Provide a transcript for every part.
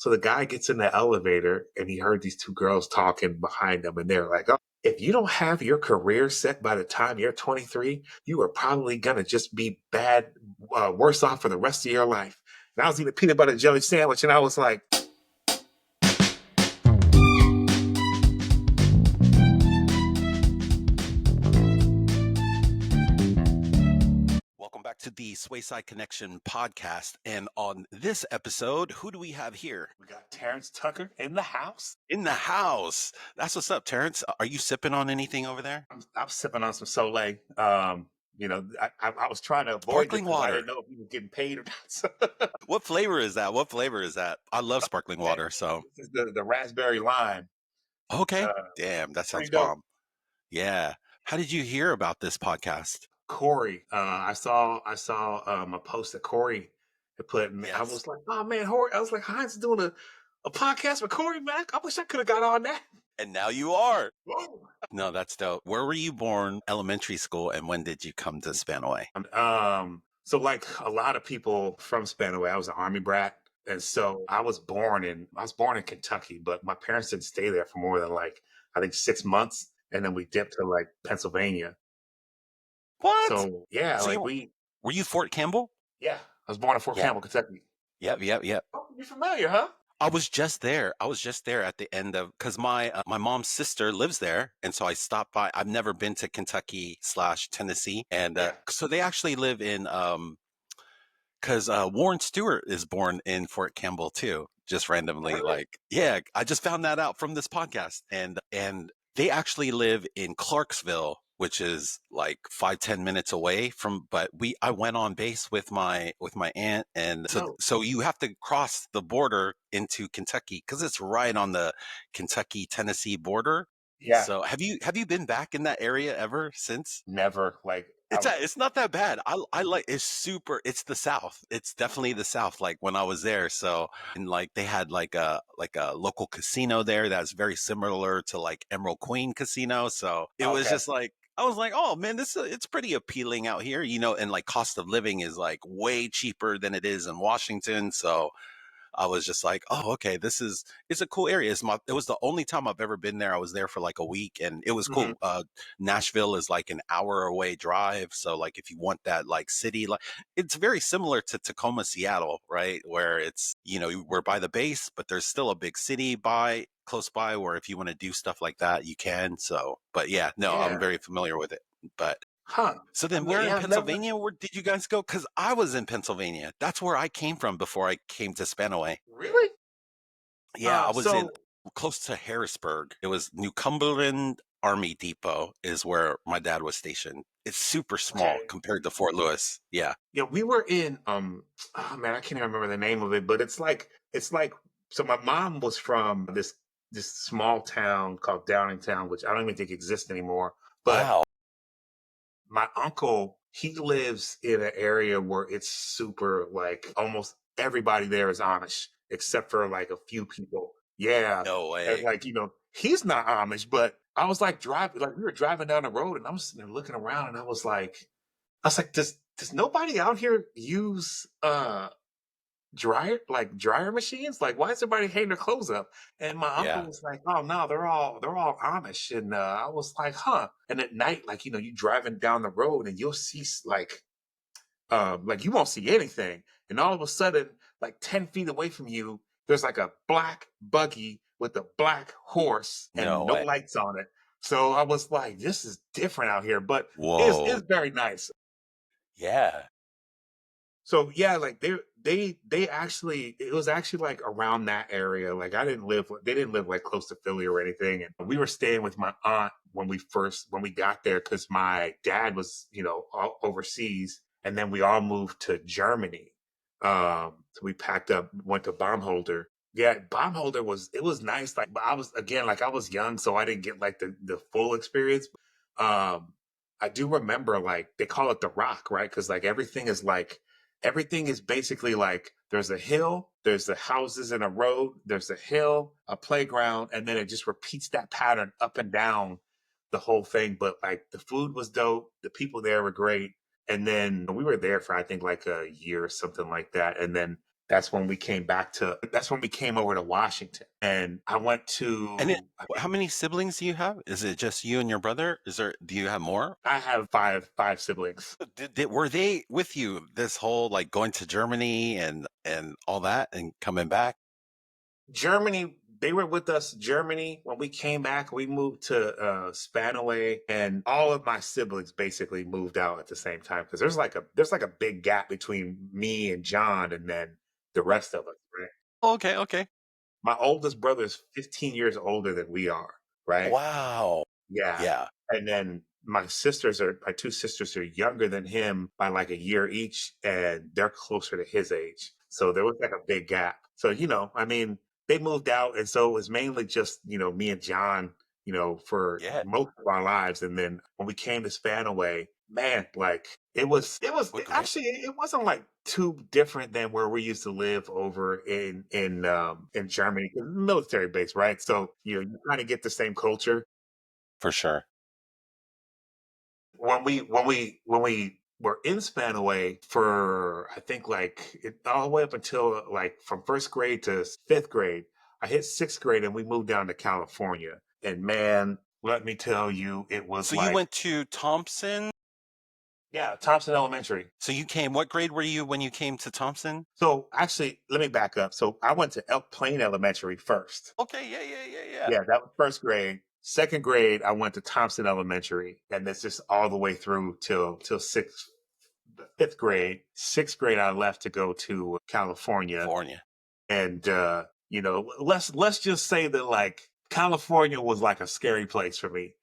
So the guy gets in the elevator and he heard these two girls talking behind him. And they're like, oh, if you don't have your career set by the time you're 23, you are probably going to just be worse off for the rest of your life. And I was eating a peanut butter and jelly sandwich. And I was like, welcome back to the SwaySide Connection Podcast. And on this episode, who do we have here? we got Terance Tucker in the house. In the house. That's what's up, Terance. Are you sipping on anything over there? I'm sipping on some Soleil. I was trying to avoid Sparkling water. I didn't know if we were getting paid or not. What flavor is that? I love sparkling water. So This is the raspberry lime. okay. Damn, that sounds bomb. Yeah. How did you hear about this podcast? Corey, I saw a post that Corey had put, and I was like, oh man, I was like, Heinz is doing a podcast with Corey, man. I wish I could have got on that. And now you are. Whoa. No, that's dope. Where were you born, elementary school, and when did you come to Spanaway? So like a lot of people from Spanaway, I was an Army brat. And so I was born in Kentucky, but my parents didn't stay there for more than I think 6 months. And then we dipped to Pennsylvania. What? So yeah, So were you Fort Campbell? Yeah, I was born in Fort Campbell, Kentucky. Yep. Oh, you're familiar, huh? I was just there at the end of, because my mom's sister lives there, and so I stopped by. I've never been to Kentucky / Tennessee, and so they actually live in because Warren Stewart is born in Fort Campbell too, just randomly. Really? I just found that out from this podcast, and they actually live in Clarksville, which is 5-10 minutes away from, but I went on base with my aunt, and so you have to cross the border into Kentucky because it's right on the Kentucky-Tennessee border. Yeah. So have you been back in that area ever since? Never. It's not that bad. I like, it's the South. It's definitely the South. Like when I was there. So, and they had a local casino there that's very similar to Emerald Queen Casino. So it was just I was like, oh man, it's pretty appealing out here, and cost of living is way cheaper than it is in Washington. So I was just like, oh, okay, it's a cool area. It was the only time I've ever been there. I was there for a week, and it was cool. Nashville is an hour away drive. So if you want that city, it's very similar to Tacoma, Seattle, right? Where it's, we're by the base, but there's still a big city close by where if you want to do stuff like that, you can. So, but I'm very familiar with it. But so then where in Pennsylvania where did you guys go? Because I was in Pennsylvania. That's where I came from before I came to Spanaway. Really? Yeah, I was in close to Harrisburg. It was New Cumberland Army Depot is where my dad was stationed. It's super small compared to Fort Lewis. Yeah. Yeah, we were in oh man, I can't even remember the name of it, but it's like so my mom was from this small town called Downingtown, which I don't even think exists anymore. But wow. My uncle, he lives in an area where it's super almost everybody there is Amish, except for a few people. Yeah. No way. And he's not Amish, but I was driving, we were driving down the road and I was sitting there looking around and I was like, does nobody out here use dryer machines? Why is everybody hanging their clothes up? And my uncle was like, oh no, they're all Amish. And I was like, huh. And at night, you driving down the road and you'll see you won't see anything. And all of a sudden, 10 feet away from you, there's a black buggy with a black horse and no lights on it. So I was like, this is different out here, but it's very nice. Yeah. So yeah, they actually, it was actually around that area. They didn't live close to Philly or anything. And we were staying with my aunt when we got there because my dad was, overseas, and then we all moved to Germany. So we packed up, went to Baumholder. Yeah, Baumholder was nice. But I was young, so I didn't get the full experience. I do remember they call it the Rock, right? Because everything is basically there's a hill, there's the houses and a road, there's a hill, a playground, and then it just repeats that pattern up and down the whole thing. But the food was dope, the people there were great, and then we were there for I think a year or something like that, and then That's when we came back to. That's when we came over to Washington, and I went And to. I how think many siblings do you have? Is it just you and your brother? Do you have more? I have five siblings. Were they with you this whole like going to Germany and all that and coming back? Germany, they were with us. Germany, when we came back, we moved to Spanaway, and all of my siblings basically moved out at the same time because there's like a big gap between me and John, and then the rest of us. Right, Oh, okay, okay. my oldest brother is 15 years older than we are. Right, Wow. yeah. Yeah. And then my two sisters are younger than him by like a year each, and they're closer to his age. So there was like a big gap. So, I mean, they moved out. And so it was mainly just, me and John, for Yeah. most of our lives. And then when we came to Spanaway, man, like What great. actually, it wasn't like too different than where we used to live over in Germany, 'cause it's a military base, right? So, you kind of get the same culture For sure. when we were in Spanaway for I think like all the way up until like from first grade to fifth grade. I hit sixth grade and we moved down to California. And man, let me tell you, it was So you like went to Thompson? yeah, Thompson Elementary. So you came, what grade were you when you came to Thompson? So actually, let me back up. So I went to Elk Plain Elementary first. Okay, yeah, yeah, yeah, yeah. Yeah, that was first grade. Second grade, I went to Thompson Elementary, and that's just all the way through till fifth grade. Sixth grade, I left to go to California, California. and let's just say that like California was like a scary place for me.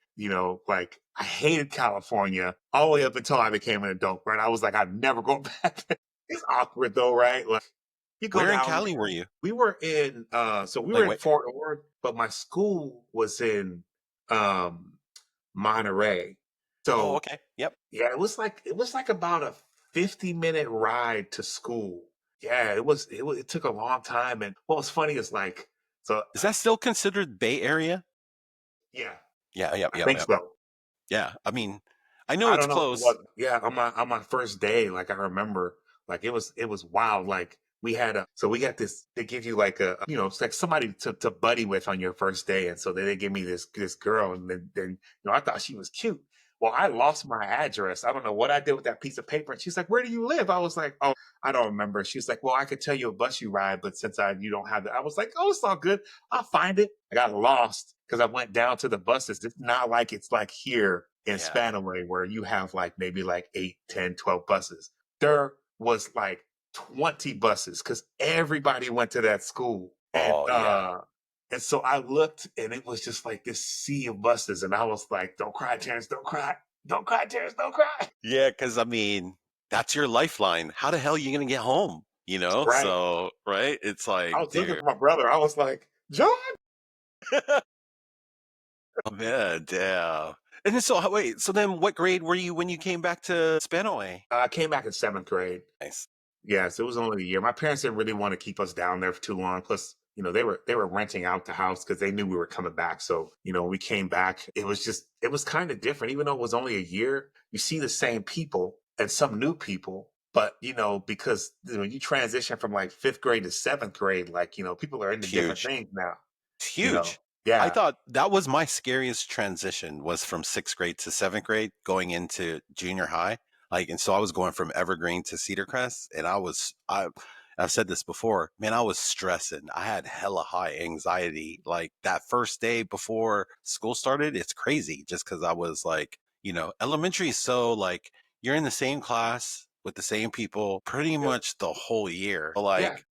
Like I hated California all the way up until I became an adult. Right, I was like, I'm never going back there. It's awkward though, right? Like you go Where in down. Cali were you? We were in so we Like were in what? Fort Ord, but my school was in um Monterey. Oh, So okay. Yep. yeah, it was like about a 50-minute ride to school. Yeah, it took a long time. And what was funny is like, so Is that still considered Bay Area? yeah, Yeah, yep, I yep, think yep. so. Yeah. I mean, I know I it's don't know if it close. was. Yeah, on my first day, like I remember, like it was wild. Like we got this. They give you like it's like somebody to buddy with on your first day, and so they give me this girl, and then I thought she was cute. Well, I lost my address. I don't know what I did with that piece of paper. And she's like, "Where do you live?" I was like, "Oh, I don't remember." She's like, "Well, I could tell you a bus you ride, but since you don't have it," I was like, "Oh, it's all good. I'll find it." I got lost because I went down to the buses. It's not like it's like here in Yeah. Spanaway where you have like maybe like 8, 10, 12 buses. There was like 20 buses because everybody went to that school. And Oh, yeah. so I looked and it was just like this sea of buses. And I was like, don't cry, Terrence, don't cry. Don't cry, Terrence, don't cry. Yeah, because I mean, that's your lifeline. How the hell are you gonna get home? You know? Right. So, right? It's I like, was looking dude. for my brother. I was like, John. Oh man, damn. And then so wait, so then what grade were you when you came back to Spanaway? I came back in seventh grade. Nice. Yes, it was only a year. My parents didn't really want to keep us down there for too long. Plus, they were renting out the house because they knew we were coming back. So, when we came back, it was kind of different. Even though it was only a year, you see the same people and some new people. But, because when you transition from like fifth grade to seventh grade, like, people are into different Huge. things now, It's you know. huge. I Yeah. thought that was my scariest transition was from sixth grade to seventh grade going into junior high. Like, and so I was going from Evergreen to Cedar Crest, and I've said this before, man, I was stressing. I had hella high anxiety. Like that first day before school started, it's crazy just because I was like, elementary is so like you're in the same class with the same people pretty Yep. much the whole year. Yeah. Like,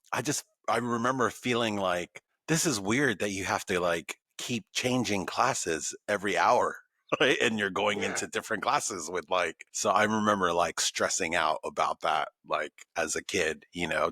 I remember feeling like, this is weird that you have to like keep changing classes every hour. Right? And you're going Yeah. into different classes with like, so I remember like stressing out about that, like as a kid,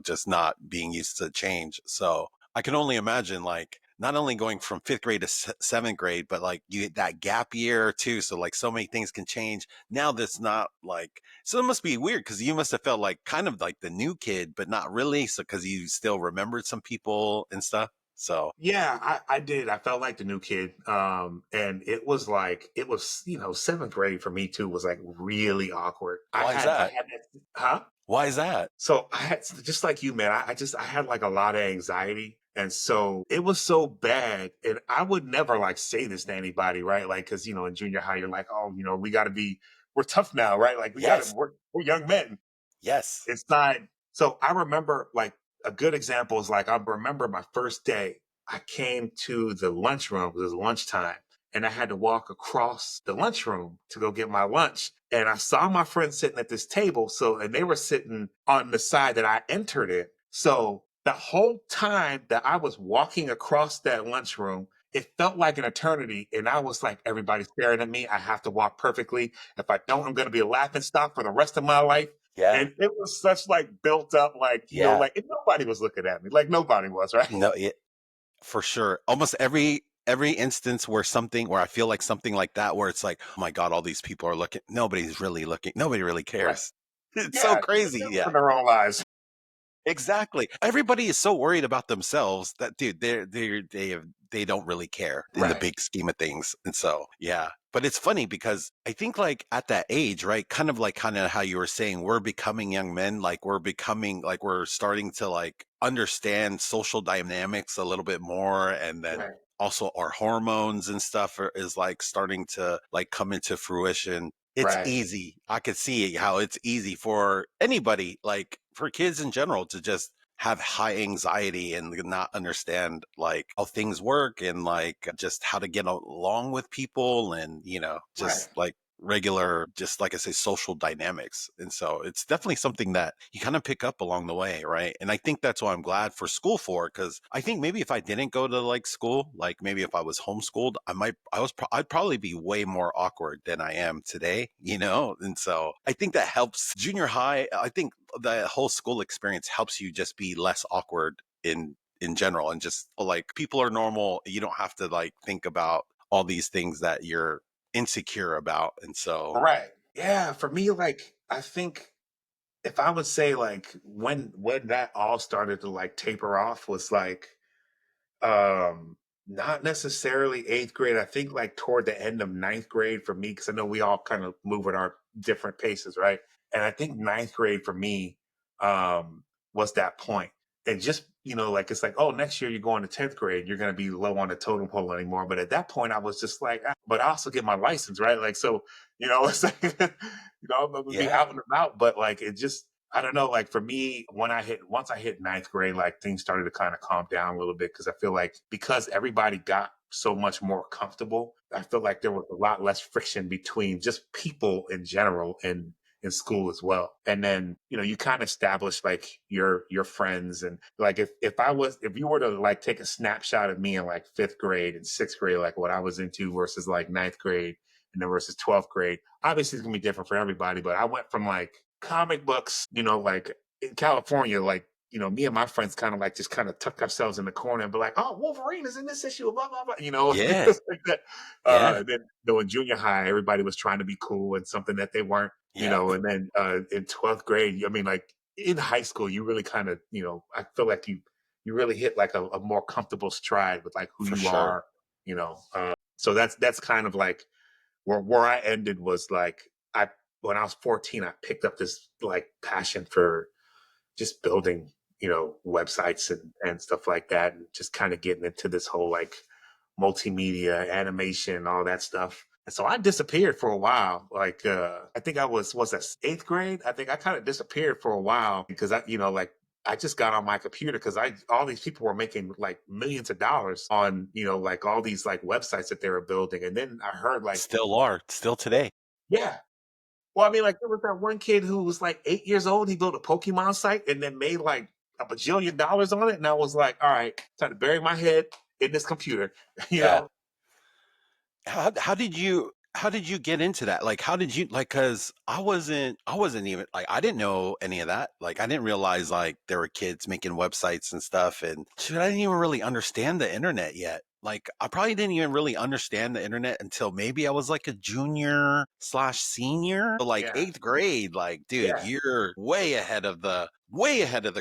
just not being used to change. So I can only imagine like not only going from fifth grade to seventh grade, but like you get that gap year too. So like so many things can change. Now that's not like, so it must be weird because you must have felt like kind of like the new kid, but not really. So because you still remembered some people and stuff. So Yeah, I did. I felt like the new kid. And it was like seventh grade for me too was like really awkward. I why is had I that? had that huh? Why is that? So I had, just like you, man, I had like a lot of anxiety. And so it was so bad. And I would never like say this to anybody, right? Like, cause in junior high, you're like, oh, we got to we're tough now, right? Like Yes. we're young men. Yes. It's not. So I remember like a good example is like, I remember my first day, I came to the lunchroom, it was lunchtime, and I had to walk across the lunchroom to go get my lunch. And I saw my friends sitting at this table. So, and they were sitting on the side that I entered it. So the whole time that I was walking across that lunchroom, it felt like an eternity. And I was like, everybody's staring at me. I have to walk perfectly. If I don't, I'm going to be a laughing stock for the rest of my life. Yeah. And it was such like built up, like, Yeah. like and nobody was looking at me. Like nobody was, right? No, for sure. Almost every instance where I feel like something like that, where it's like, oh my God, all these people are looking. Nobody's really looking. Nobody really Right. cares. It's so Yeah. crazy. They're Yeah. living their own lives. Exactly. Everybody is so worried about themselves that, dude, they don't really care in the Right. big scheme of things. And so, yeah. But it's funny because I think like at that age, right? Kind of how you were saying, we're becoming young men, like we're starting to like understand social dynamics a little bit more. And then Right. also our hormones and stuff is like starting to like come into fruition. It's Right. easy. I could see how it's easy for anybody, like for kids in general, to just have high anxiety and not understand like how things work and like just how to get along with people and, Right. just like regular, just like I say, social dynamics. And so it's definitely something that you kind of pick up along the way, right? And I think that's why I'm glad for school for, because I think maybe if I didn't go to like school, like maybe if I was homeschooled, I'd probably be way more awkward than I am today, And so I think that helps junior high. I think the whole school experience helps you just be less awkward in general, and just like people are normal. You don't have to like think about all these things that you're insecure about. And so, Right. Yeah. For me, like, I think if I would say like when that all started to like taper off was like not necessarily eighth grade. I think like toward the end of ninth grade for me, because I know we all kind of move at our different paces, right? And I think ninth grade for me was that point. And just, like it's like, oh, next year you're going to 10th grade, you're gonna be low on the totem pole anymore. But at that point I was just like, but I also get my license, right? Like so, it's like I'm gonna be yeah, out and about, but like it just I don't know. Like for me, once I hit ninth grade, like things started to kind of calm down a little bit because I feel like because everybody got so much more comfortable, I feel like there was a lot less friction between just people in general and in school as well. And then you kind of establish like your friends and like if you were to like take a snapshot of me in like fifth grade and sixth grade, like what I was into versus like ninth grade and then versus 12th grade, obviously it's gonna be different for everybody. But I went from like comic books, like in California, like, me and my friends kind of like just kind of tuck ourselves in the corner and be like, oh, Wolverine is in this issue, blah, blah, blah, yeah, things like that. yeah, Then, in junior high, everybody was trying to be cool and something that they weren't, yeah, and then in 12th grade, I mean, like in high school, you really kind of, I feel like you really hit like a more comfortable stride with like who for you sure. are, so that's kind of like where I ended was like I when I was 14, I picked up this like passion for just building, websites and stuff like that, and just kind of getting into this whole like multimedia, animation, all that stuff. And so I disappeared for a while. Like I think I was that eighth grade. I think I kind of disappeared for a while because like I just got on my computer because all these people were making like millions of dollars on, like all these like websites that they were building. And then I heard like, Still are, still today. yeah. Well, I mean, like there was that one kid who was like 8 years old. He built a Pokemon site and then made like a bajillion dollars on it. And I was like, all right, time to bury my head in this computer, you Yeah. know? How did you get into that? Like, how did you like? Because I wasn't even like, I didn't know any of that. Like, I didn't realize like there were kids making websites and stuff. And shoot, I didn't even really understand the internet yet. Like, I probably didn't even really understand the internet until maybe I was like a junior slash senior. So, like Yeah. eighth grade. Like, dude, Yeah. you're way ahead of the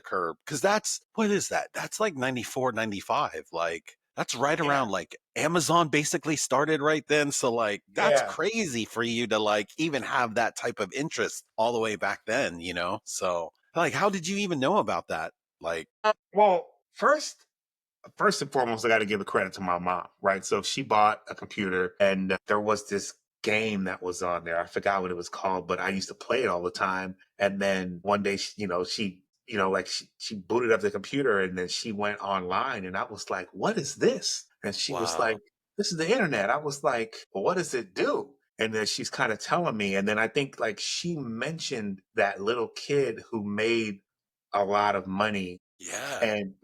curve. Because what is that? That's like 94, 95. Like, That's right Yeah, around like Amazon basically started right then. So like that's yeah. crazy for you to like even have that type of interest all the way back then, you know? So like how did you even know about that? Like, Well, first and foremost, I got to give the credit to my mom, right? So she bought a computer, and there was this game that was on there. I forgot what it was called, but I used to play it all the time. And then one day, she booted up the computer, and then she went online, and I was like, "What is this?" And she was like, wow. "This is the internet." I was like, "Well, what does it do?" And then she's kind of telling me, and then I think like she mentioned that little kid who made a lot of money, Yeah. and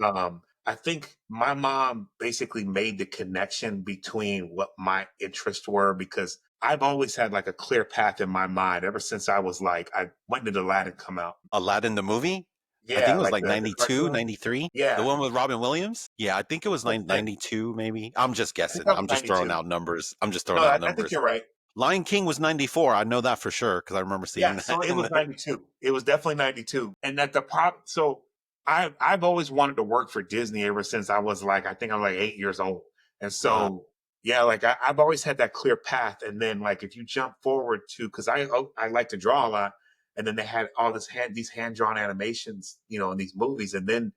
I think my mom basically made the connection between what my interests were, because I've always had like a clear path in my mind ever since I was like, I when did Aladdin come out? Aladdin the movie? I think Yeah, it was like like the 92, cartoon. 93. The Yeah, one with Robin Williams? Yeah, I think it was that was it. 92 maybe. I'm just I think guessing. that was I'm just throwing 92. out numbers. I'm just No, throwing out I think numbers. you're right. Lion King was 94. I know that for sure because I remember seeing Yeah, that so it in was the 92. It was definitely 92. And that the prop so I've always wanted to work for Disney ever since I was like, I think I'm like 8 years old. And Wow. so yeah, like I've always had that clear path. And then like if you jump forward to, because I like to draw a lot, and then they had all these hand drawn animations, in these movies. And then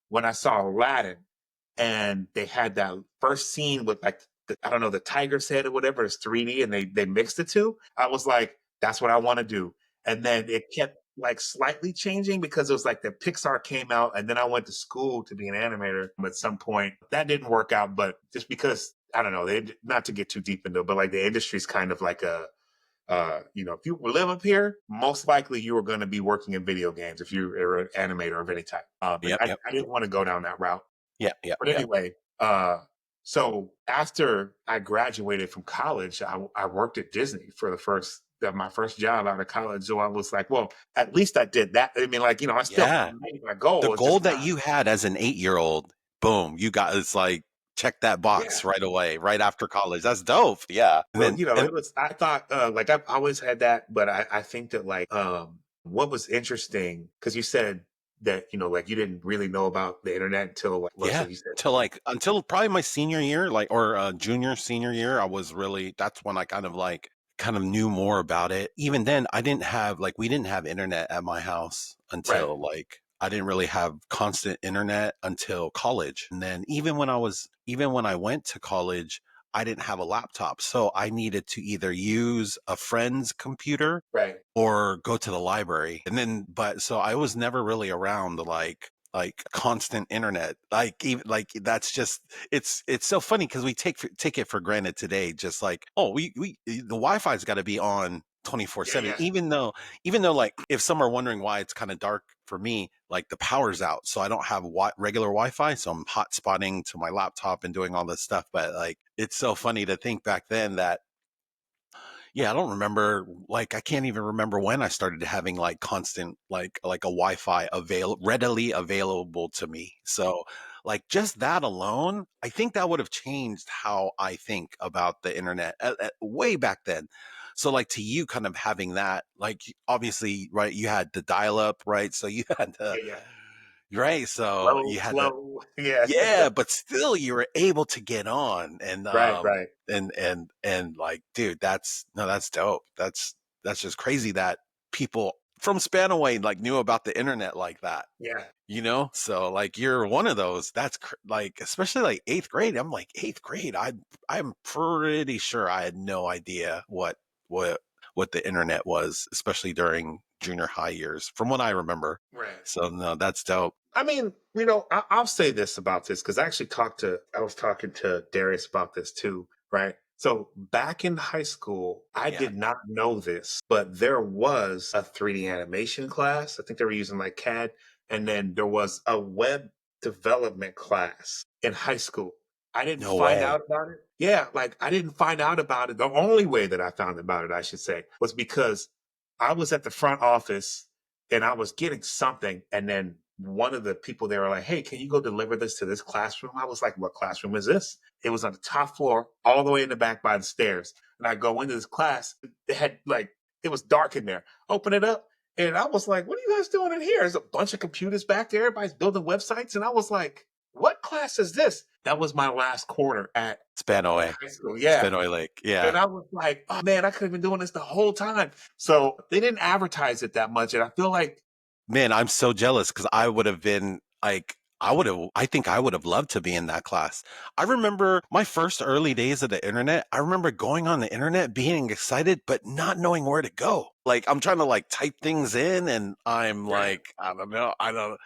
when I saw Aladdin, and they had that first scene with like I don't know, the tiger's head or whatever, it's 3D, and they mixed the two. I was like, that's what I want to do. And then it kept like slightly changing because it was like the Pixar came out, and then I went to school to be an animator at some point. That didn't work out, but just because I don't know, not to get too deep into it, but like the industry's kind of like if you live up here, most likely you are going to be working in video games if you're an animator of any type. And Yep, I, yep. I didn't want to go down that route. Yep, yep, But yep. anyway, so after I graduated from college, I worked at Disney for my first job out of college. So I was like, well, at least I did that. I mean, like, I still Yeah. made my The goal. It's goal just that not, you had as an 8-year-old, boom, you got it's like check that yeah. box right away, right after college. That's dope. Yeah. And So, then and I thought, like, I've always had that, but I think that, like, what was interesting, because you said that, like, you didn't really know about the internet until, like, what, so yeah, you said, till like until probably my senior year, like or junior senior year, I was really that's when I kind of knew more about it. Even then, I didn't have like we didn't have internet at my house right, until like I didn't really have constant internet until college. And then even when I went to college, I didn't have a laptop. So I needed to either use a friend's computer right. or go to the library. And then but so I was never really around like constant internet. Like even like that's just it's so funny because we take it for granted today. Just like oh we the Wi-Fi's got to be on Yeah, 24/7. yeah, Even though like if some are wondering why it's kind of dark for me, like the power's out, so I don't have regular Wi-Fi, so I'm hotspotting to my laptop and doing all this stuff. But like it's so funny to think back then that yeah, I don't remember. Like, I can't even remember when I started having like constant, like a Wi-Fi readily available to me. So, like, just that alone, I think that would have changed how I think about the internet way back then. So, like, to you, kind of having that, like, obviously, right? You had the dial-up, right? So you had the yeah, yeah. right. So Slow, you had the slow. Yeah. yeah, but still you were able to get on and Right, right. like dude, that's dope. That's just crazy that people from Spanaway like knew about the internet like that. Yeah. So like you're one of those. That's like especially like 8th grade. I'm like 8th grade. I'm pretty sure I had no idea what what the internet was, especially during junior high years from what I remember. Right. So no, that's dope. I mean, I'll say this about this, because I was talking to Darius about this too, right? So back in high school, I Yeah. did not know this, but there was a 3D animation class. I think they were using like CAD. And then there was a web development class in high school. I didn't No find way. out about it. Yeah, like I didn't find out about it. The only way that I found about it, I should say, was because I was at the front office and I was getting something. And then one of the people there were like, "Hey, can you go deliver this to this classroom?" I was like, "What classroom is this?" It was on the top floor, all the way in the back by the stairs. And I go into this class. It was dark in there. Open it up. And I was like, "What are you guys doing in here?" There's a bunch of computers back there. Everybody's building websites. And I was like, "What class is this?" That was my last quarter at Spanoy. high school. Yeah. Spanoy Lake. Yeah. And I was like, oh man, I could have been doing this the whole time. So they didn't advertise it that much. And I feel like, Man, I'm so jealous because I would have been like, I think I would have loved to be in that class. I remember my first early days of the internet. I remember going on the internet, being excited, but not knowing where to go. Like, I'm trying to like type things in and I'm right. like, I don't know. I don't,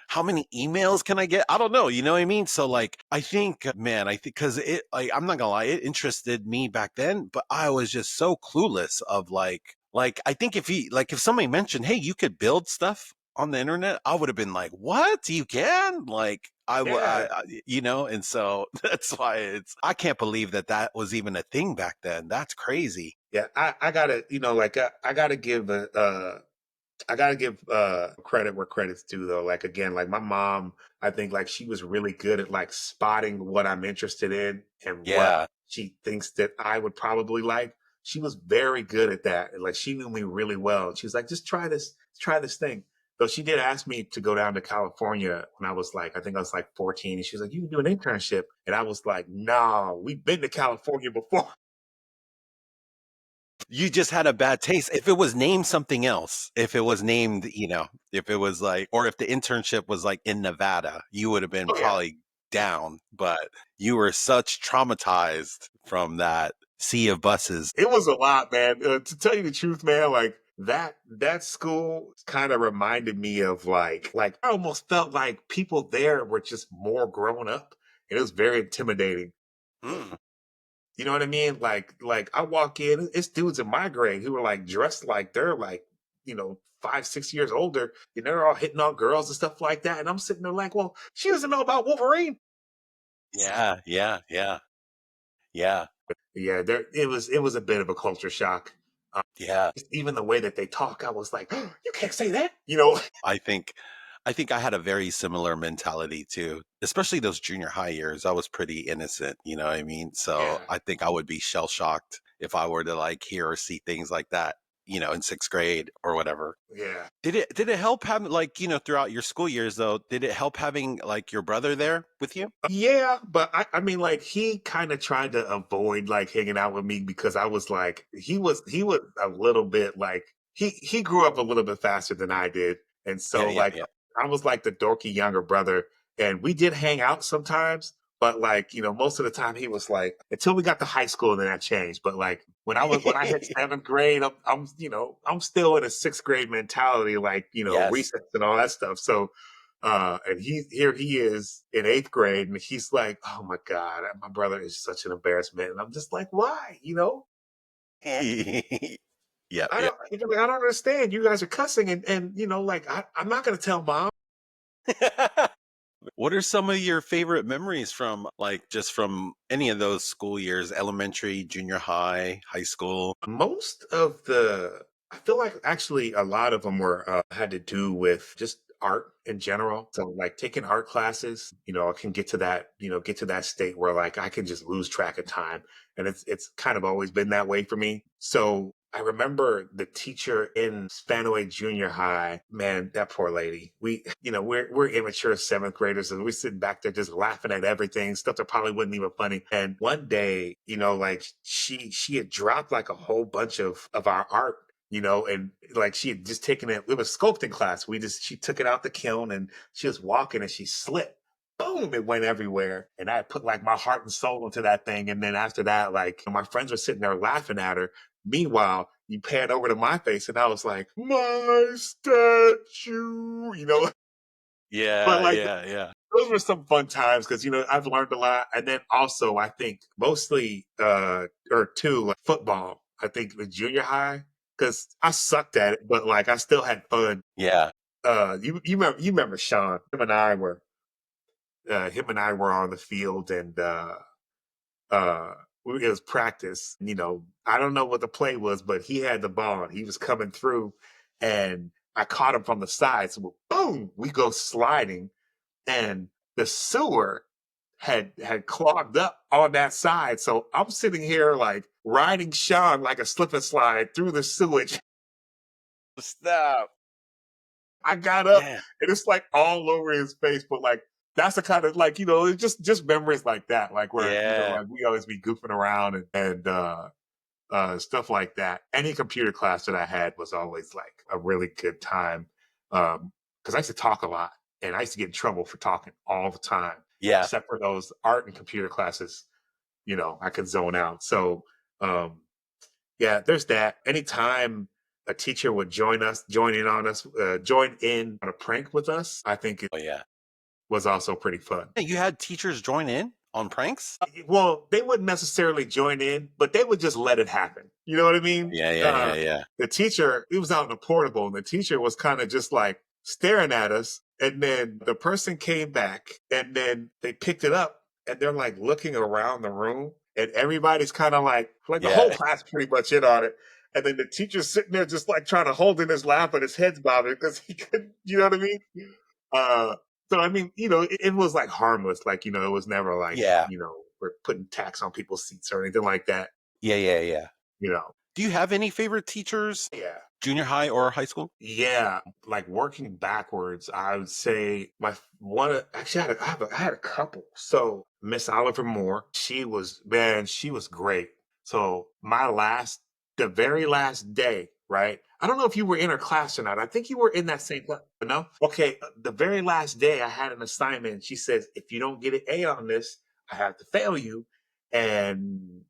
how many emails can I get? I don't know. You know what I mean? So like, I think, man, I think because it, like, I'm not gonna lie, it interested me back then, but I was just so clueless of like, I think if somebody mentioned, hey, you could build stuff on the internet, I would have been like, what? You can? Like, Yeah. you know, and so that's why I can't believe that that was even a thing back then. That's crazy. Yeah. I gotta, like, I gotta give I gotta give credit where credit's due though. Like again, like my mom, I think like she was really good at like spotting what I'm interested in and what Yeah. she thinks that I would probably like. She was very good at that. And like she knew me really well. She was like, just try this thing. Though she did ask me to go down to California when I was like, I think I was like 14. And she was like, you can do an internship. And I was like, nah, we've been to California before. You just had a bad taste. If it was named something else, if it was named, if it was like, or if the internship was like in Nevada, you would have been Oh yeah. probably down. But you were such traumatized from that sea of buses. It was a lot, man. To tell you the truth, man, like that school kind of reminded me of like I almost felt like people there were just more grown up. It was very intimidating. Mm. You know what I mean? Like I walk in, it's dudes in my grade who are like dressed like they're like, 5, 6 years older, and they're all hitting on girls and stuff like that. And I'm sitting there like, well, she doesn't know about Wolverine. Yeah, yeah, yeah, yeah, Yeah, it was a bit of a culture shock. yeah. Just even the way that they talk, I was like, oh, you can't say that. I think I think I had a very similar mentality too, especially those junior high years. I was pretty innocent, you know what I mean? So Yeah, I think I would be shell shocked if I were to like hear or see things like that, in sixth grade or whatever. yeah. Did it help having like, throughout your school years though, did it help having like your brother there with you? Yeah, but I mean, like he kind of tried to avoid like hanging out with me because I was like, he was a little bit like he grew up a little bit faster than I did, and Yeah, so yeah, like yeah. I was like the dorky younger brother, and we did hang out sometimes, but like most of the time he was like until we got to high school, and then that changed. But like when I hit seventh grade, I'm still in a sixth grade mentality, like Yes. recess and all that stuff. So and he is in eighth grade, and he's like, "Oh my god, my brother is such an embarrassment." And I'm just like, "Why?" Yeah, I yeah. don't, I don't understand. You guys are cussing, and like I'm not gonna tell mom. What are some of your favorite memories from like just from any of those school years, elementary, junior high, high school? Most of I feel like actually a lot of them were had to do with just art in general. So like taking art classes, I can get to that state where like I can just lose track of time, and it's kind of always been that way for me. So I remember the teacher in Spanaway Junior High. Man, that poor lady. We're immature seventh graders, and we're sitting back there just laughing at everything, stuff that probably wasn't even funny. And one day, like she had dropped like a whole bunch of our art, and like she had just taken it. It was sculpting class. She took it out the kiln, and she was walking, and she slipped. Boom, it went everywhere. And I put like my heart and soul into that thing. And then after that, like my friends were sitting there laughing at her. Meanwhile, you pan over to my face, and I was like, my statue. But Yeah, like yeah, yeah. those were some fun times because I've learned a lot. And then also I think mostly or two, like football. I think the junior high, because I sucked at it, but like I still had fun. Yeah. You remember Sean? Him and I were on the field, and uh it was practice. I don't know what the play was, but he had the ball and he was coming through, and I caught him from the side. So boom, we go sliding, and the sewer had clogged up on that side. So I'm sitting here like riding Sean like a slip and slide through the sewage. Stop. I got up, Man. and it's like all over his face, but like that's the kind of like, it's just memories like that, like where, Yeah. like we always be goofing around and stuff like that. Any computer class that I had was always like a really good time. Because I used to talk a lot and I used to get in trouble for talking all the time, Yeah. except for those art and computer classes, I could zone out. So, yeah, there's that. Anytime a teacher would join in on a prank with us, I think it Oh yeah. was also pretty fun. Hey, you had teachers join in on pranks? Well, they wouldn't necessarily join in, but they would just let it happen. You know what I mean? Yeah, yeah, Uh, yeah, yeah. the teacher, he was out in a portable, and the teacher was kind of just like staring at us. And then the person came back, and then they picked it up, and they're like looking around the room, and everybody's kind of like the whole Yeah. class pretty much in on it. And then the teacher's sitting there just like trying to hold in his lap, and his head's bobbing because he couldn't, you know what I mean? Uh, so I mean, it was like harmless. Like, it was never like, Yeah. we're putting tax on people's seats or anything like that. Yeah, yeah, yeah. You know. Do you have any favorite teachers, Yeah. junior high or high school? Yeah. Like working backwards, I would say my one actually I had a couple. So Miss Oliver Moore, she was great. So the very last day, right? I don't know if you were in her class or not. I think you were in that same class. No? Okay. The very last day I had an assignment. She says, if you don't get an A on this, I have to fail you. And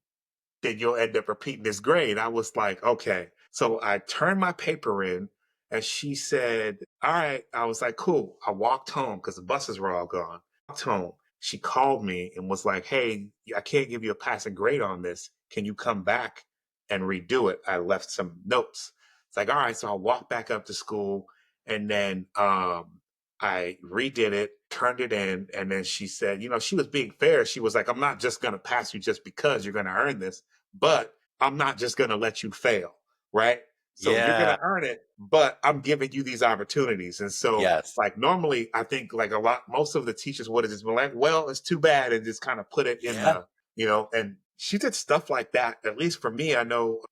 then you'll end up repeating this grade. I was like, okay. So I turned my paper in and she said, all right. I was like, cool. I walked home because the buses were all gone. Walked home. She called me and was like, hey, I can't give you a passing grade on this. Can you come back and redo it? I left some notes. It's like, all right. So I walked back up to school and then I redid it, turned it in, and then she said, she was being fair. She was like, I'm not just going to pass you just because you're going to earn this, but I'm not just going to let you fail, right? So you're going Yeah. to earn it, but I'm giving you these opportunities. And so, Yes. like, normally, I think, like, most of the teachers would have just been like, well, it's too bad, and just kind of put it in Yeah. and she did stuff like that. At least for me, I know,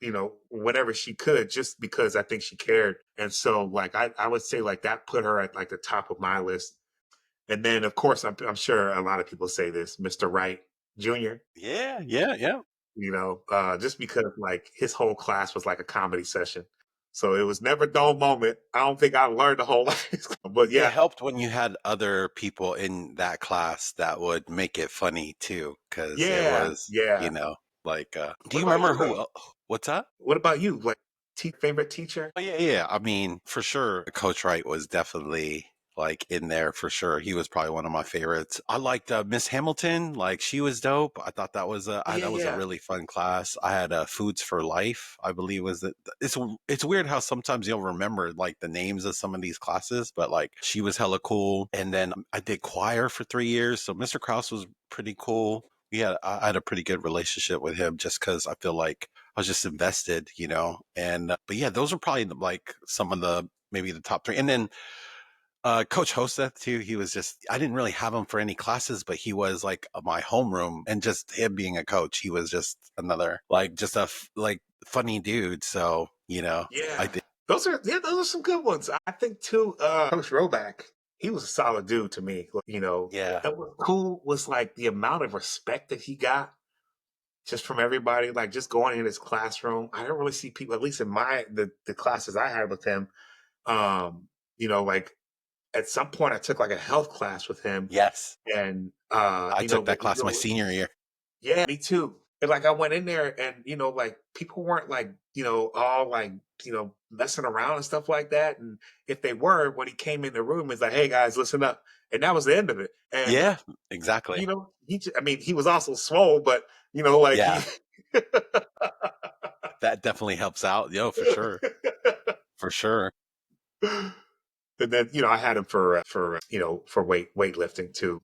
whenever she could, just because I think she cared. And so, like, I would say, like, that put her at, like, the top of my list. And then, of course, I'm sure a lot of people say this, Mr. Wright Jr., Yeah. Yeah. Yeah. just because, like, his whole class was like a comedy session. So it was never a dull moment. I don't think I learned a whole lot. But It yeah, helped when you had other people in that class that would make it funny too, because it yeah, was, yeah. like, do What you about remember you, though? what's that? What about you? Like, favorite teacher? Oh, yeah, yeah. I mean, for sure, Coach Wright was definitely like in there for sure. He was probably one of my favorites. I liked Miss Hamilton. Like she was dope. I thought Yeah, that was a yeah. really fun class. I had Foods for Life. I believe was that. It's weird how sometimes you'll remember like the names of some of these classes, but like she was hella cool. And then I did choir for 3 years, so Mr. Kraus was pretty cool. I had a pretty good relationship with him just because I feel like I was just invested, And but yeah, those are probably like some of the maybe the top three. And then Coach Hosteth too. He was just I didn't really have him for any classes, but he was like my homeroom, and just him being a coach, he was just another like just like funny dude. So I Yeah. think Those are some good ones. I think too, Coach Roback, he was a solid dude to me. yeah, That was cool was like the amount of respect that he got just from everybody, like just going in his classroom. I don't really see people, at least in the classes I had with him. Like at some point I took like a health class with him yes, and I took that class my senior year. yeah, me too. And like I went in there and like people weren't like, all like, messing around and stuff like that. And if they were, when he came in the room, it's like, hey guys, listen up. And that was the end of it. And Yeah, exactly. I mean, he was also swole, but like he Yeah, that definitely helps out. For sure, for sure. and then I had him for weightlifting too.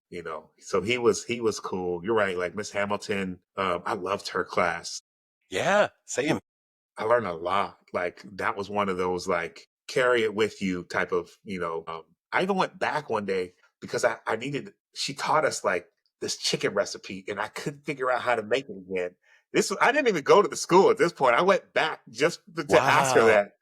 So he was cool. You're right. Like Miss Hamilton, I loved her class. Yeah, same. I learned a lot. Like that was one of those like carry it with you type of, I even went back one day because I needed, she taught us like this chicken recipe and I couldn't figure out how to make it again. I didn't even go to the school at this point. I went back just to ask her Wow. that.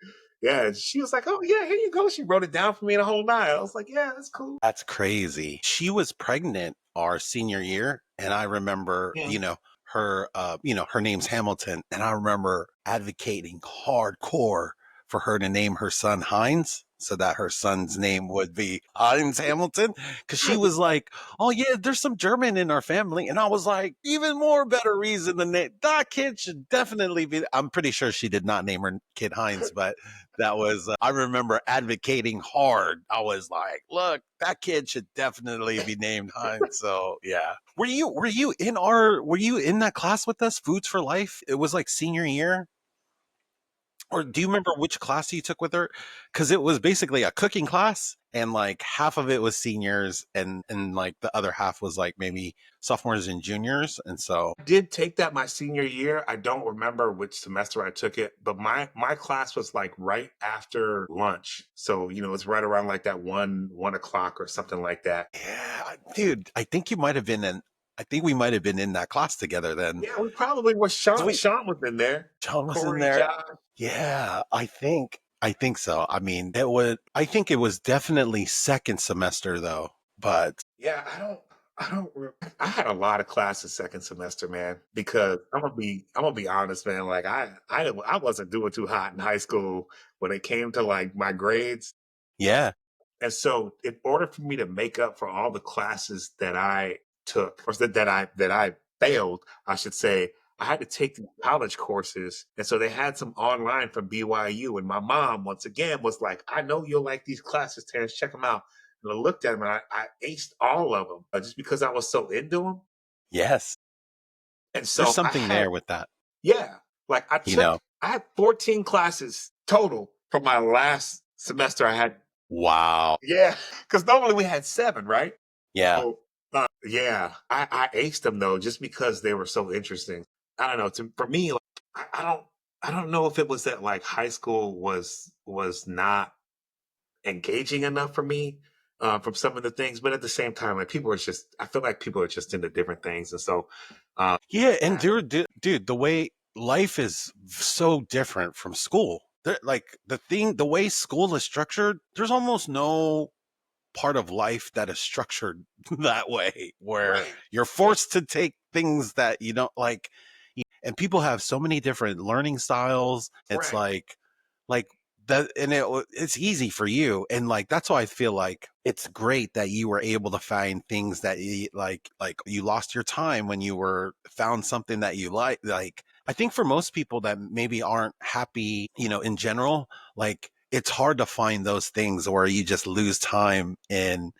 Yeah, and she was like, "Oh yeah, here you go." She wrote it down for me the whole night. I was like, "Yeah, that's cool." That's crazy. She was pregnant our senior year, and I remember, Yeah. her name's Hamilton, and I remember advocating hardcore for her to name her son Heinz so that her son's name would be Heinz Hamilton, because she was like, "Oh yeah, there's some German in our family," and I was like, "Even more better reason than that kid should definitely be." I'm pretty sure she did not name her kid Heinz, but that was I remember advocating hard. I was like, "Look, that kid should definitely be named Heinz." So yeah. Were you in that class with us, Foods for Life? It was like senior year. Or do you remember which class you took with her? Because it was basically a cooking class, and like half of it was seniors, and like the other half was like maybe sophomores and juniors. And so Did take that my senior year. I don't remember which semester I took it, but my class was like right after lunch. So, it's right around like that 1 o'clock or something like that. yeah, dude, I think we might have been in that class together then. Yeah, we probably was. Sean We Sean was in there. John was in Corey, there. Josh. Yeah, I think so. I mean, I think it was definitely second semester though. But Yeah, I had a lot of classes second semester, man, because I'm gonna be honest, man. Like I wasn't doing too hot in high school when it came to like my grades. yeah, And so in order for me to make up for all the classes that I took, or that I failed, I should say, I had to take these college courses. And so they had some online from BYU. And my mom, once again, was like, "I know you'll like these classes, Terrence. Check them out." And I looked at them and I aced all of them just because I was so into them. yes. And There's so something there with that, yeah, like you know. I had 14 classes total for my last semester. I had, Wow. yeah, because normally we had 7, right? Yeah. So, yeah, I aced them though, just because they were so interesting. I don't know. For me, like, I don't know if it was that like high school was not engaging enough for me from some of the things, but at the same time, like I feel like people are just into different things, and so, Yeah, and yeah, dude, the way life is so different from school. Like the way school is structured, there's almost no part of life that is structured that way, where right, you're forced to take things that you don't like. And people have so many different learning styles. It's right, like that, and it's easy for you, and like that's why I feel like it's great that you were able to find things that you like you lost your time when you were found something that you like. I think for most people that maybe aren't happy, in general, like it's hard to find those things where you just lose time in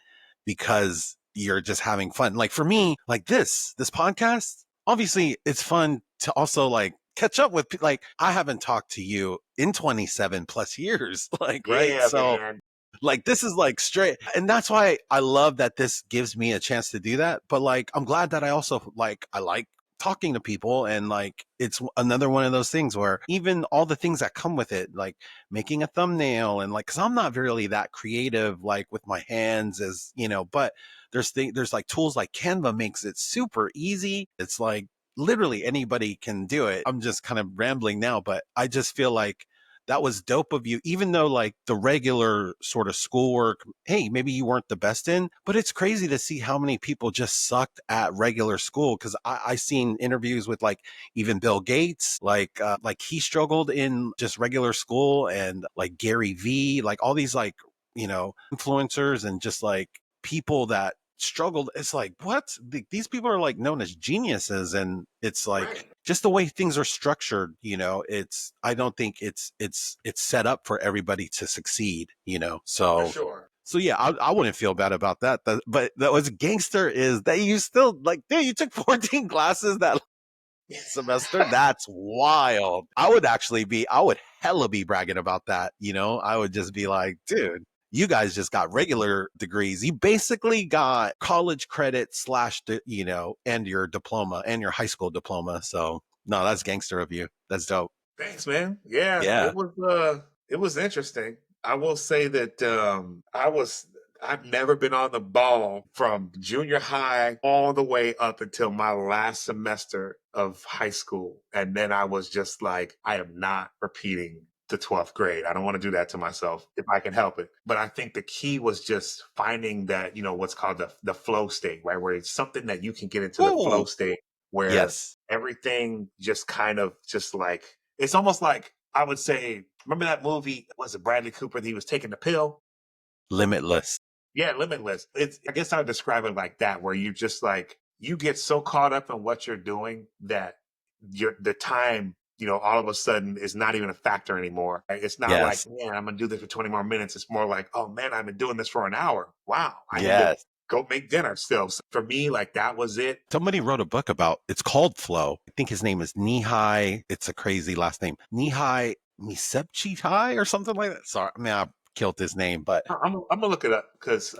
because you're just having fun. Like for me, like this podcast, obviously it's fun to also like catch up with. Like I haven't talked to you in 27 plus years, like, right? yeah, So man, like this is like straight, and that's why I love that this gives me a chance to do that. But like I'm glad that I also I like talking to people, and like it's another one of those things where even all the things that come with it, like making a thumbnail, and like because I'm not really that creative like with my hands, as but there's like tools like Canva makes it super easy. It's like literally anybody can do it. I'm just kind of rambling now, but I just feel like that was dope of you, even though like the regular sort of schoolwork, hey, maybe you weren't the best in, but it's crazy to see how many people just sucked at regular school. Cause I seen interviews with like even Bill Gates, like he struggled in just regular school, and like Gary V, like all these like, influencers and just like people that struggled. It's like, what? These people are like known as geniuses. And it's like, right, just the way things are structured, I don't think it's set up for everybody to succeed, for so sure. yeah, I wouldn't feel bad about that. But that was gangster is that you still like, dude, you took 14 classes that semester. That's wild. I would hella be bragging about that. I would just be like, dude, you guys just got regular degrees. You basically got college credit slash, and your diploma and your high school diploma. So no, that's gangster of you. That's dope. Thanks, man. Yeah, Yeah. it was interesting. I will say that I've never been on the ball from junior high all the way up until my last semester of high school. And then I was just like, I am not repeating to 12th grade. I don't want to do that to myself if I can help it. But I think the key was just finding that, what's called the flow state, right? Where it's something that you can get into the flow Ooh, state where yes, everything just kind of just like, it's almost like, I would say, remember that movie? Was it Bradley Cooper? He was taking the pill. limitless. Yeah, limitless. I guess I would describe it like that, where you just like you get so caught up in what you're doing that the time, all of a sudden is not even a factor anymore. Right? It's not like, Yes, man, I'm gonna do this for 20 more minutes. It's more like, oh man, I've been doing this for an hour. Wow, I need to yes. go make dinner still. So for me, like that was it. Somebody wrote a book about it's called Flow. I think his name is Nihai. It's a crazy last name. Nihai Misepchitai or something like that. Sorry, I mean I killed his name, but I'm gonna look it up because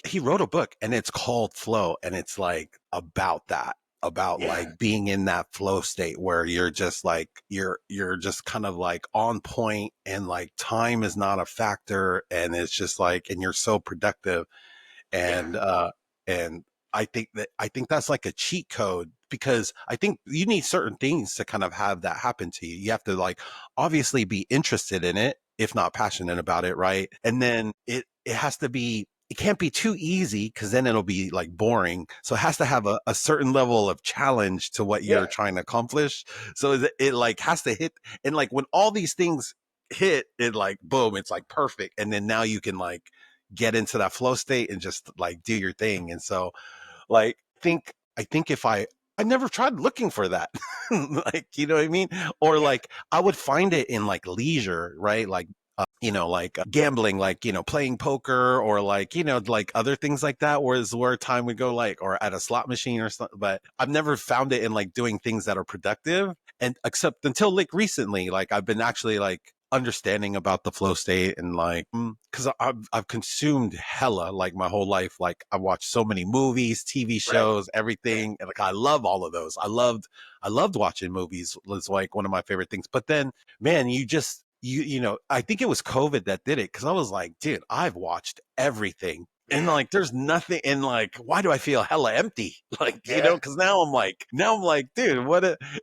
he wrote a book and it's called Flow, and it's like about that, about yeah, like being in that flow state where you're just like you're just kind of like on point, and like time is not a factor, and it's just like, and you're so productive. yeah, And uh and I think that's like a cheat code, because I think you need certain things to kind of have that happen to you. You have to like obviously be interested in it, if not passionate about it, right? And then it has to be, it can't be too easy, because then it'll be like boring. So it has to have a certain level of challenge to what you're yeah, trying to accomplish. So it like has to hit, and like when all these things hit, it like boom, it's like perfect. And then now you can like get into that flow state and just like do your thing. And so like I think if I never tried looking for that. Like, you know what I mean? Or yeah, like I would find it in like leisure, right? Like like gambling, like, playing poker, or like, like other things like that, where time would go, like, or at a slot machine or something. But I've never found it in like doing things that are productive. And except until like recently, like I've been actually like understanding about the flow state, and like, because I've consumed hella like my whole life. Like I watched so many movies, TV right, shows, everything, and like I love all of those. I loved watching movies. Was like one of my favorite things. But then, man, I think it was COVID that did it, because I was like, dude, I've watched everything. And yeah, like, there's nothing, and like, why do I feel hella empty? Like, yeah, because now I'm like, dude,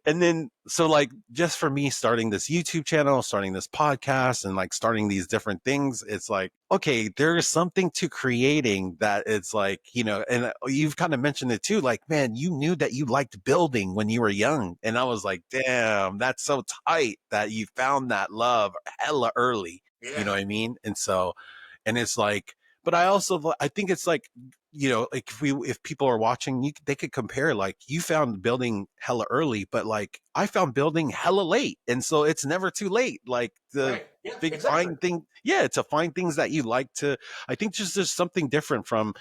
and then, so like, just for me starting this YouTube channel, starting this podcast, and like starting these different things, it's like, okay, there's something to creating that it's like, and you've kind of mentioned it too. Like, man, you knew that you liked building when you were young. And I was like, damn, that's so tight that you found that love hella early. You know yeah, what I mean? And so, and it's like, but I think it's like, like if people are watching, they could compare, like, you found building hella early, but like I found building hella late. And so it's never too late. Like the right, yeah, big exactly, find thing. Yeah. To find things that you like to, I think just there's something different from,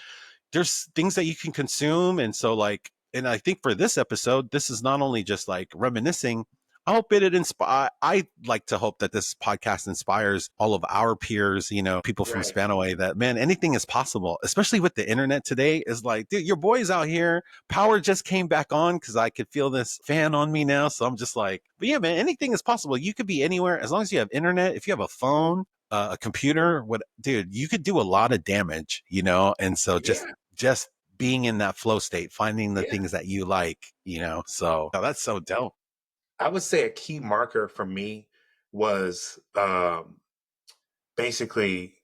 there's things that you can consume. And so like, and I think for this episode, this is not only just like reminiscing. I hope it inspire. I like to hope that this podcast inspires all of our peers, people from right, Spanaway, that, man, anything is possible, especially with the internet today. Is like, dude, your boy's out here. Power just came back on because I could feel this fan on me now. So I'm just like, but yeah, man, anything is possible. You could be anywhere as long as you have internet. If you have a phone, a computer, what, dude, you could do a lot of damage, And so yeah, just being in that flow state, finding the yeah. things that you like, so oh, that's so dope. I would say a key marker for me was basically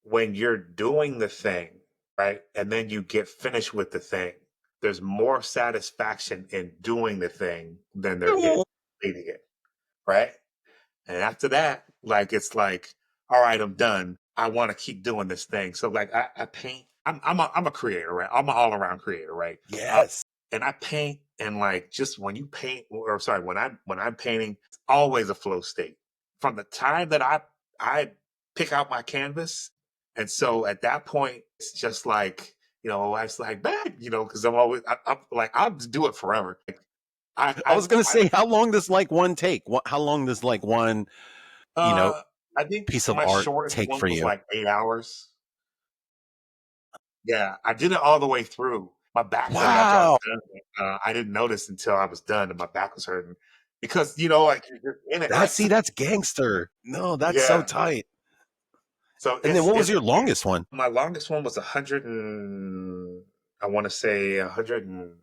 when you're doing the thing, right? And then you get finished with the thing, there's more satisfaction in doing the thing than there is completing it, right? And after that, like, it's like, all right, I'm done. I want to keep doing this thing. So like I paint, I'm a creator, right? I'm an all around creator, right? Uh, Yes. and I paint, and like just when you paint, or sorry, when I'm painting, it's always a flow state from the time that I pick out my canvas. And so at that point, it's just like, my wife's like, bad, because I'm like, I'll just do it forever. Like, I was gonna say, how long does like one take? How long does like one, you know, uh, I think piece of my art shortest take one for was you? like 8 hours. Yeah, I did it all the way through. My back hurt after I was Wow. done. I didn't notice until I was done, and my back was hurting because like you're just in it, right? That's gangster. No, that's so Yeah. tight. So And then what was it's your longest one? my longest one was 100 and I want to say 110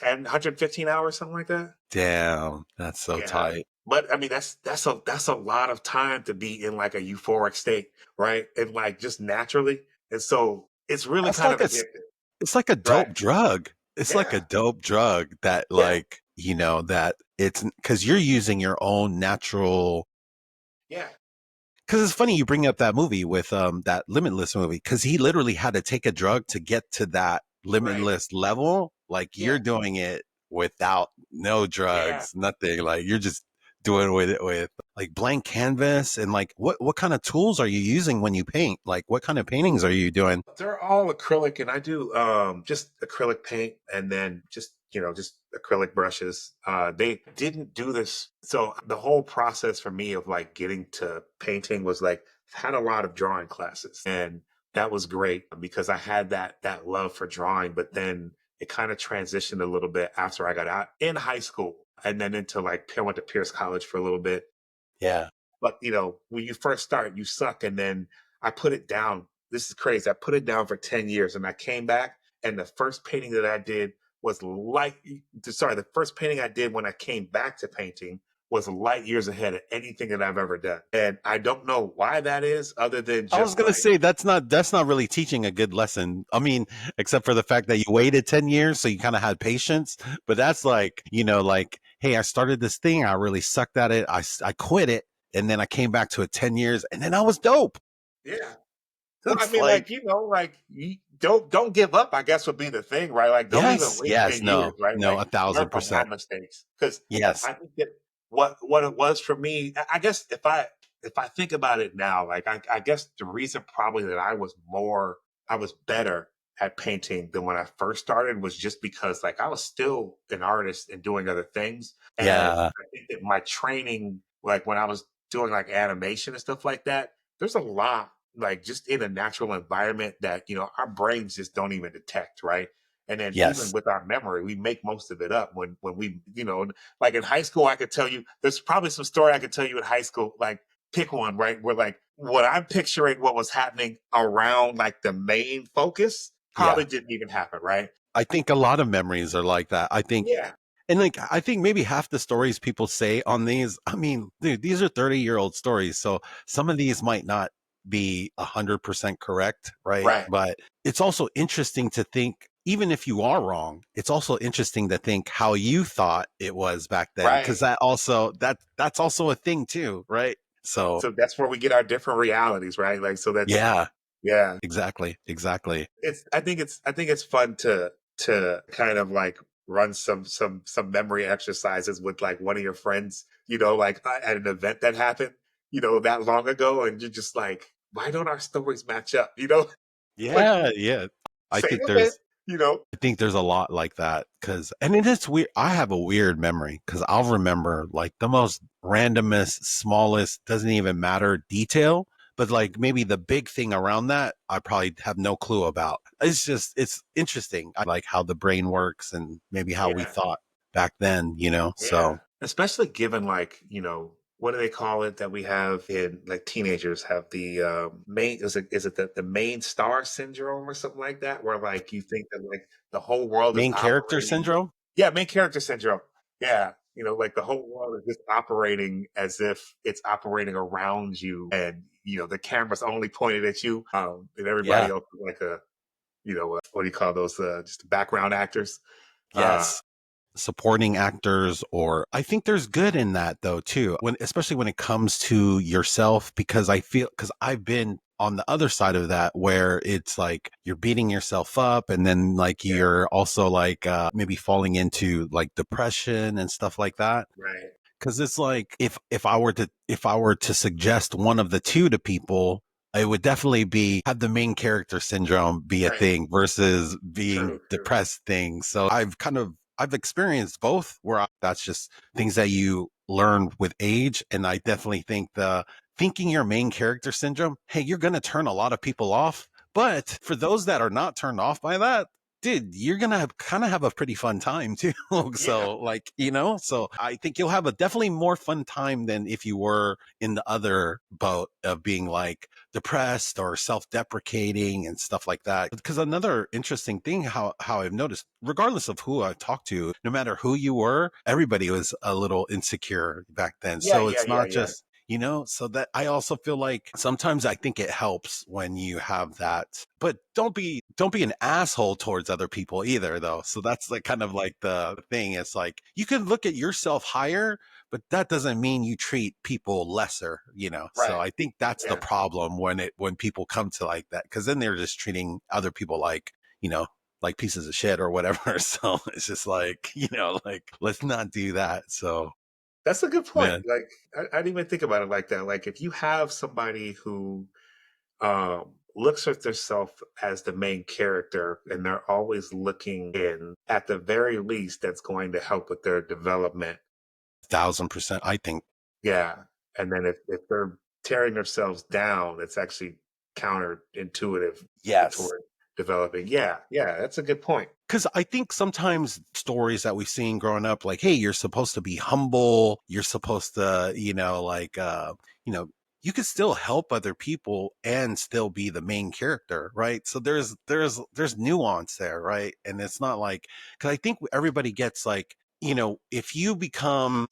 115 hours, something like that. Damn, that's so Yeah. tight. But I mean, that's a lot of time to be in like a euphoric state, right? And like just naturally. And so it's really That's kind like of addictive, it's like a right? dope drug. It's like a Yeah. dope drug that Yeah. like, that it's because you're using your own natural. Yeah. Because it's funny you bring up that movie with that Limitless movie because he literally had to take a drug to get to that Right. limitless level. Like Yeah. you're doing it without no Yeah. drugs, nothing. Like you're just doing with it with like blank canvas and like what kind of tools are you using when you paint? Like what kind of paintings are you doing? They're all acrylic, and I do just acrylic paint, and then just acrylic brushes. They didn't do this, so the whole process for me of like getting to painting was like had a lot of drawing classes, and that was great because I had that love for drawing. But then it kind of transitioned a little bit after I got out in high school, and then into like I went to Pierce College for a little bit. Yeah. But when you first start, you suck. And then I put it down. This is crazy. I put it down for 10 years and I came back. And the first painting that I did was the first painting I did when I came back to painting was light years ahead of anything that I've ever done. And I don't know why that is, other than I was just gonna like, say that's not really teaching a good lesson. I mean, except for the fact that you waited 10 years, so you kind of had patience. But that's like, like, hey, I started this thing, I really sucked at it, I quit it, and then I came back to it 10 years, and then I was dope. yeah. So I It's mean, like, like like you don't give up. I guess would be the thing, right? Like don't even yes, wait yes, 10 years, no, right? no, Like a thousand learn from my percent, mistakes, because yes, I think that what it was for me. I guess if I think about it now, like I guess the reason probably that I was better at painting than when I first started was just because like I was still an artist and doing other things, and yeah, I think that my training, like when I was doing like animation and stuff like that, there's a lot like just in a natural environment that our brains just don't even detect, right? And then even yes, with our memory, we make most of it up when we like in high school. I could tell you there's probably some story I could tell you in high school, like pick one, right, where like what I'm picturing what was happening around like the main focus yeah. probably didn't even happen, right? I think a lot of memories are like that. I think. Yeah. And like I think maybe half the stories people say on these, I mean, dude, these are 30-year-old stories. So some of these might not be 100% correct, right? Right. But it's also interesting to think, even if you are wrong, it's also interesting to think how you thought it was back then. Cause Right. that's also a thing too, right? So So that's where we get our different realities, right? Like so that's yeah, yeah. exactly. Exactly. I think it's fun to kind of like run some memory exercises with like one of your friends, like at an event that happened, that long ago, and you're just like, why don't our stories match up? Like Yeah. Yeah. I same think event, there's I think there's a lot like that and it is weird. I have a weird memory because I'll remember like the most randomest, smallest, doesn't even matter detail, but like maybe the big thing around that, I probably have no clue about. It's interesting. I like how the brain works and maybe how we yeah. thought back then, Yeah, So especially given like, what do they call it that we have in like teenagers have the main is it the main star syndrome or something like that, where like you think that like the whole world is main character operating. syndrome. Yeah, main character syndrome. Yeah, like the whole world is just operating as if it's operating around you, and the camera's only pointed at you, and everybody Yeah. else is like a what do you call those, just background actors. uh Yes. Supporting actors, or I think there's good in that though too, especially when it comes to yourself, because I've been on the other side of that where it's like you're beating yourself up, and then like yeah, you're also like maybe falling into like depression and stuff like that. right, Because it's like if I were to suggest one of the two to people, it would definitely be have the main character syndrome be a right. thing versus being True, true. depressed thing. So I've experienced both where that's just things that you learn with age. And I definitely think the thinking your main character syndrome, hey, you're going to turn a lot of people off. But for those that are not turned off by that, dude, you're gonna kind of have a pretty fun time too. Yeah, So like, so I think you'll have a definitely more fun time than if you were in the other boat of being like depressed or self-deprecating and stuff like that. Because another interesting thing, how I've noticed, regardless of who I've talked to, no matter who you were, everybody was a little insecure back then. yeah, So yeah, it's yeah, not yeah. just, so that I also feel like sometimes I think it helps when you have that, but don't be an asshole towards other people either though. So that's like kind of like the thing. It's like you can look at yourself higher, but that doesn't mean you treat people lesser. So Right. I think that's the Yeah. problem when people come to like that, because then they're just treating other people you know like pieces of shit or whatever. So it's just like, like let's not do that. So That's a good point. man, Like I didn't even think about it like that. Like if you have somebody who looks at themselves as the main character and they're always looking in, at the very least, that's going to help with their development. 1,000%, I think. Yeah. And then if they're tearing themselves down, it's actually counterintuitive Yes. toward developing. Yeah. Yeah. That's a good point. Because I think sometimes stories that we've seen growing up, like, hey, you're supposed to be humble, you're supposed to, you know, you can still help other people and still be the main character, right? So there's nuance there, right? And it's not like, because I think everybody gets like, if you become,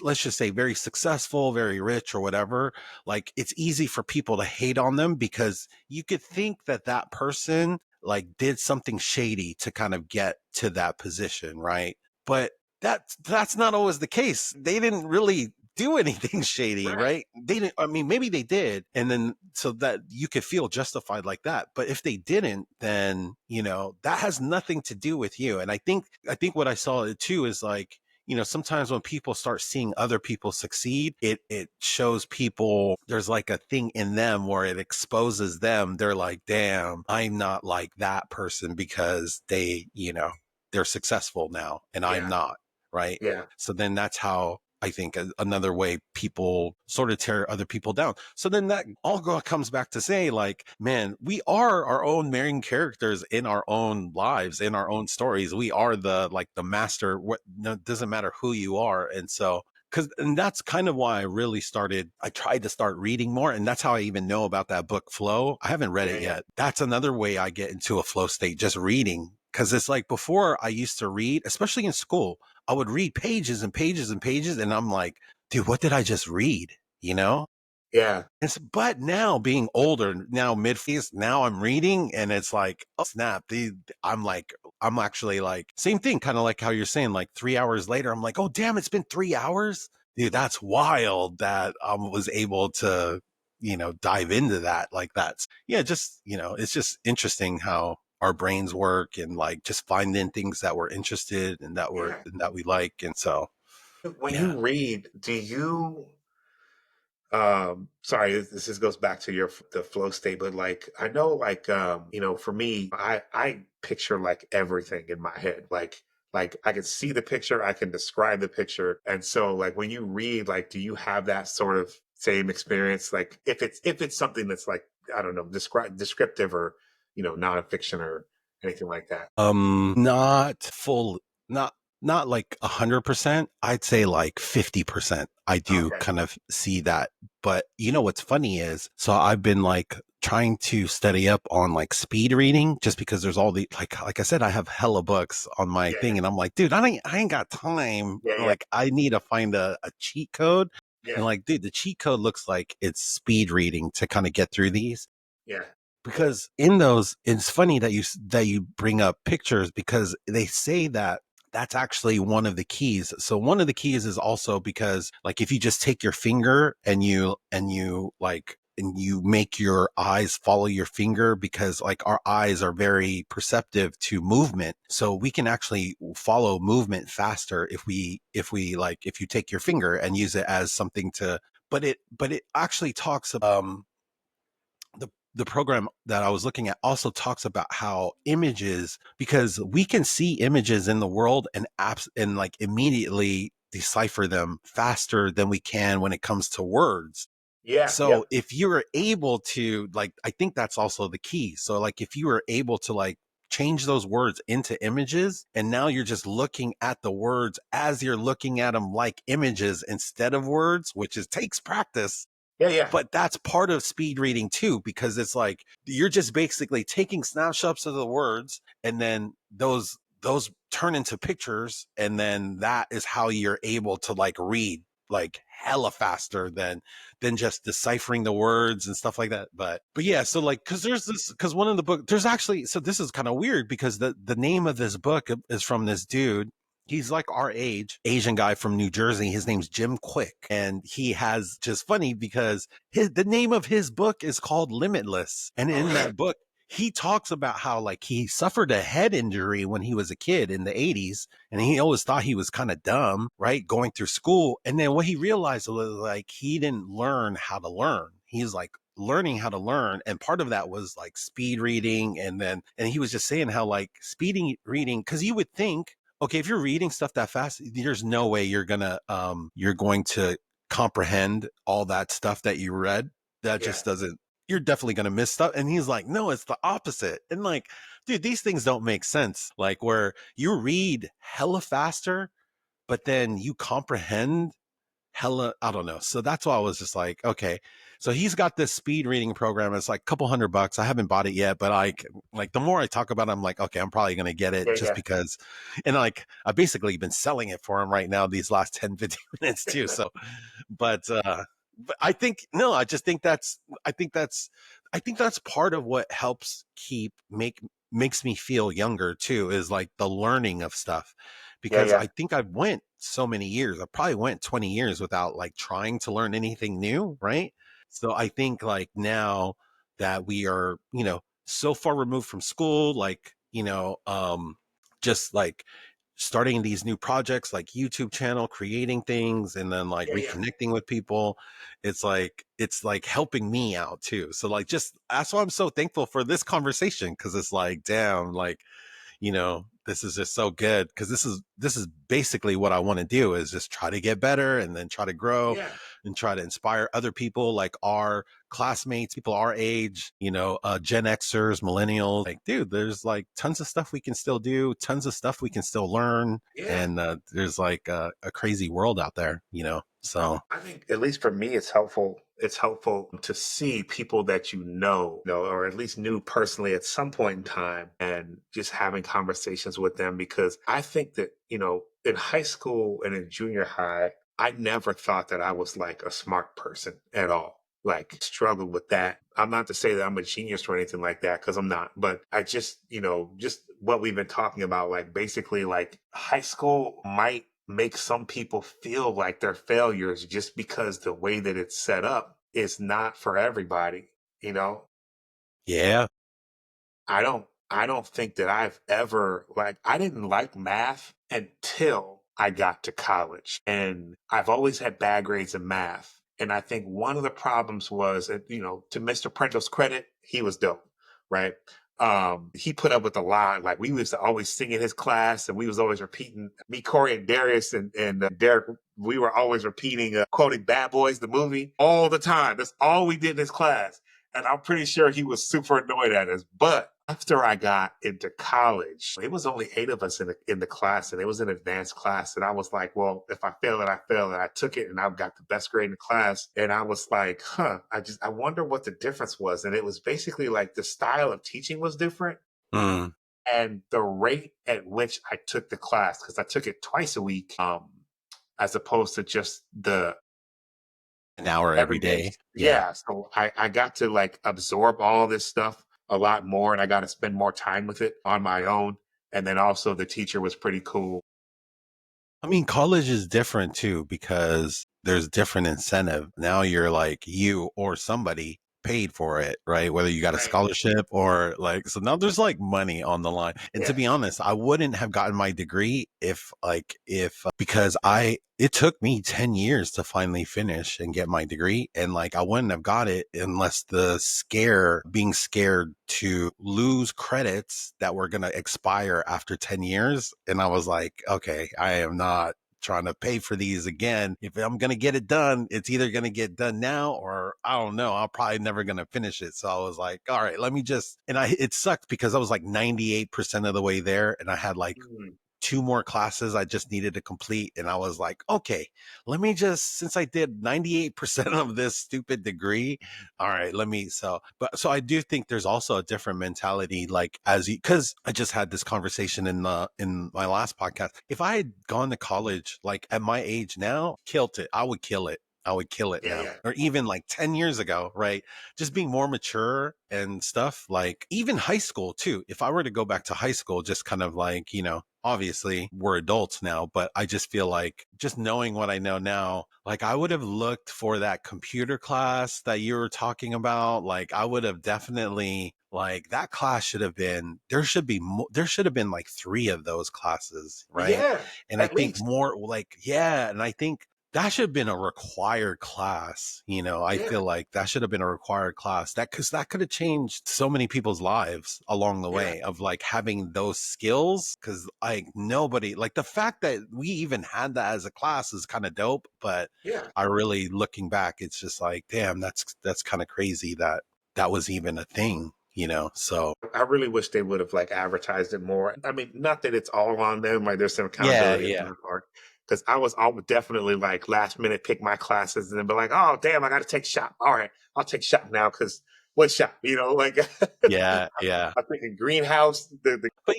let's just say, very successful, very rich or whatever, like it's easy for people to hate on them because you could think that that person like did something shady to kind of get to that position, right? But that's not always the case. They didn't really do anything shady, Right. right? They didn't. I mean, maybe they did, and then so that you could feel justified like that. But if they didn't, then that has nothing to do with you. And I think what I saw it too is like, sometimes when people start seeing other people succeed, it shows people there's like a thing in them where it exposes them. They're like, damn, I'm not like that person because they're successful now and I'm Yeah. not, right? Yeah. So then that's how I think another way people sort of tear other people down. So then that all comes back to say, like, man, we are our own main characters in our own lives, in our own stories. We are the master. What, no, it doesn't matter who you are. And so, and that's kind of why I tried to start reading more. And that's how I even know about that book Flow. I haven't read Yeah. it Yeah. yet. That's another way I get into a flow state, just reading. Cause it's like before I used to read, especially in school, I would read pages and pages and pages. And I'm like, dude, what did I just read? You know? Yeah. But now being older, now mid 50s, now I'm reading and it's like, oh snap. I'm actually like, same thing, kind of like how you're saying, like 3 hours later, I'm like, oh damn, it's been 3 hours. Dude, that's wild that I was able to, dive into that. Like yeah, just, it's just interesting how our brains work and like just finding things that we're interested in Yeah. and that we like. And so, When yeah. you read, do you sorry, this just goes back to the flow state, but like I know like for me, I picture like everything in my head. Like I can see the picture, I can describe the picture. And so like when you read, like do you have that sort of same experience? Like if it's something that's like, I don't know, descriptive or nonfiction or anything like that. Not full, not not like 100%. I'd say like 50%. I do Okay. kind of see that. But what's funny is, so I've been like trying to study up on like speed reading just because there's all the like I said, I have hella books on my Yeah, thing and I'm like, dude, I ain't got time. yeah, yeah, Like I need to find a cheat code. And yeah, like, dude, the cheat code looks like it's speed reading to kind of get through these, yeah, because in those, it's funny that you bring up pictures, because they say that that's actually one of the keys. So one of the keys is also because like if you just take your finger and you make your eyes follow your finger, because like our eyes are very perceptive to movement, so we can actually follow movement faster if you take your finger and use it as something to, but it actually talks about the program that I was looking at also talks about how images, because we can see images in the world and apps and like immediately decipher them faster than we can when it comes to words. yeah, yeah, So if you were able to, like, I think that's also the key. So like if you were able to like change those words into images. And now you're just looking at the words as you're looking at them like images instead of words, which is takes practice. Yeah, yeah, But that's part of speed reading too, because it's like you're just basically taking snapshots of the words, and then those turn into pictures, and then that is how you're able to like read like hella faster than just deciphering the words and stuff like that. But yeah, so like because one of the book there's actually, so this is kind of weird because the name of this book is from this dude. He's like our age, Asian guy from New Jersey. His name's Jim Quick. And he has, just funny because the name of his book is called Limitless. And in that book, he talks about how like he suffered a head injury when he was a kid in the 80s. And he always thought he was kind of dumb, right? Going through school. And then what he realized was like he didn't learn how to learn. He's like learning how to learn, and part of that was like speed reading. And he was just saying how like speeding reading, because you would think, okay, if you're reading stuff that fast, there's no way you're going to comprehend all that stuff that you read. That yeah, just doesn't, you're definitely going to miss stuff. And he's like, no, it's the opposite. And like, dude, these things don't make sense. Like where you read hella faster, but then you comprehend hella, I don't know. So that's why I was just like, okay. So he's got this speed reading program. It's like a couple $100. I haven't bought it yet, but like the more I talk about it, I'm like, okay, I'm probably going to get it yeah, just yeah. because. And like, I've basically been selling it for him right now, these last 10, 15 minutes too. So, but I think, no, I just think I think that's, I think that's part of what helps makes me feel younger too, is like the learning of stuff. Yeah, Because yeah, I think I've went so many years, I probably went 20 years without like trying to learn anything new. Right. So I think like now that we are, so far removed from school, like, just like starting these new projects like YouTube channel, creating things, and then like yeah, yeah. reconnecting with people. It's like helping me out too. So like, just that's why I'm so thankful for this conversation, because it's like, damn, like, this is just so good, because this is basically what I want to do, is just try to get better and then try to grow Yeah. and try to inspire other people, like our classmates, people our age, Gen Xers, millennials. Like, dude, there's like tons of stuff we can still do, tons of stuff we can still learn. Yeah. And there's like a crazy world out there, so. I think at least for me, it's helpful. It's helpful to see people that or at least knew personally at some point in time, and just having conversations with them. Because I think that, in high school and in junior high, I never thought that I was like a smart person at all. Like, struggled with that. I'm not to say that I'm a genius or anything like that, because I'm not. But I just, just what we've been talking about, like basically like high school might make some people feel like they're failures just because the way that it's set up is not for everybody, you know? Yeah. I don't think that I've ever I didn't like math until I got to college. And I've always had bad grades in math. And I think one of the problems was, to Mr. Prentice's credit, he was dope, right? He put up with a lot. Like, we used to always sing in his class, and we was always repeating, me, Corey, and Darius, and Derek, we were always repeating, quoting Bad Boys, the movie, all the time. That's all we did in his class. And I'm pretty sure he was super annoyed at us. But after I got into college, it was only 8 of us in the class, and it was an advanced class. And I was like, well, if I fail it, I fail it. I took it, and I got the best grade in the class. And I was like, I wonder what the difference was. And it was basically like the style of teaching was different, Mm. and the rate at which I took the class, because I took it twice a week, as opposed to just the An hour every every day. day. Yeah. Yeah. So I got to like absorb all this stuff a lot more, and I got to spend more time with it on my own. And then also the teacher was pretty cool. I mean, college is different too, because there's different incentive. Now you're like, you or somebody paid for it, right? Whether you got a Right. scholarship or like, so now there's like money on the line. And to Yeah. be honest, I wouldn't have gotten my degree because it took me 10 years to finally finish and get my degree. And like, I wouldn't have got it unless being scared to lose credits that were going to expire after 10 years. And I was like, okay, I am not trying to pay for these again. If I'm going to get it done, it's either going to get done now or I don't know. I'm probably never going to finish it. So I was like, all right, let me just, it sucked because I was like 98% of the way there and I had like Mm. 2 more classes I just needed to complete. And I was like, okay, let me just, since I did 98% of this stupid degree, all right, so I do think there's also a different mentality, like as you, cause I just had this conversation in my last podcast. If I had gone to college, like at my age now, killed it, I would kill it. I would kill it Yeah, now. yeah, Or even like 10 years ago, right? Just being more mature and stuff, like even high school too. If I were to go back to high school, just kind of like, obviously we're adults now, but I just feel like just knowing what I know now, like I would have looked for that computer class that you were talking about. Like I would have definitely like that class should have been, there should have been like 3 of those classes, right? yeah. And I At think least, more like, yeah. And I think that should have been a required class. I yeah, feel like that should have been a required class because that could have changed so many people's lives along the yeah, way of like having those skills. Cause like nobody, like the fact that we even had that as a class is kind of dope. But yeah. I really looking back, it's just like, damn, that's kind of crazy that that was even a thing. So I really wish they would have like advertised it more. I mean, not that it's all on them, like there's some yeah, accountability on yeah, their part. Because I would definitely like last minute pick my classes and then be like, oh damn, I got to take shop. All right, I'll take shop now because what shop? Like yeah, yeah. I'm thinking greenhouse. But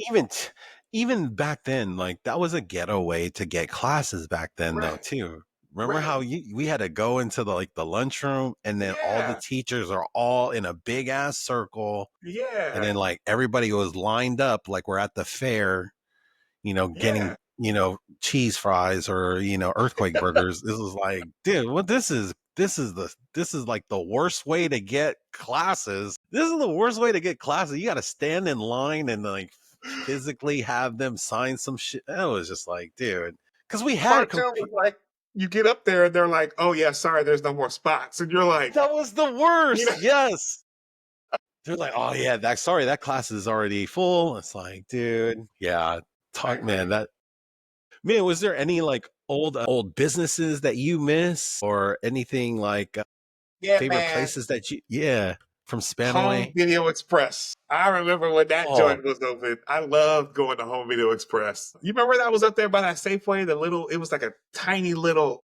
even back then, like that was a ghetto way to get classes back then, though, Right, too. Remember how right, we had to go into the lunchroom, and then all the yeah, teachers are all in a big ass circle, and yeah, then like everybody was lined up like we're at the fair, getting yeah. cheese fries or earthquake burgers. This is like, dude, what this is like the worst way to get classes. This is the worst way to get classes. You got to stand in line and like physically have them sign some shit. That was just like, dude, because we had Part two was like you get up there and they're like, oh yeah, sorry, there's no more spots, and you're like, that was the you know, worst. Yes. They're like, oh yeah, that class is already full. It's like, dude, yeah, I talk, man. agree. Man, was there any like old businesses that you miss or anything like Yeah, favorite man. places that yeah, from Home Spanaway? Video Express. I remember when that Oh, joint was open. I loved going to Home Video Express. You remember that was up there by that Safeway? It was like a tiny little.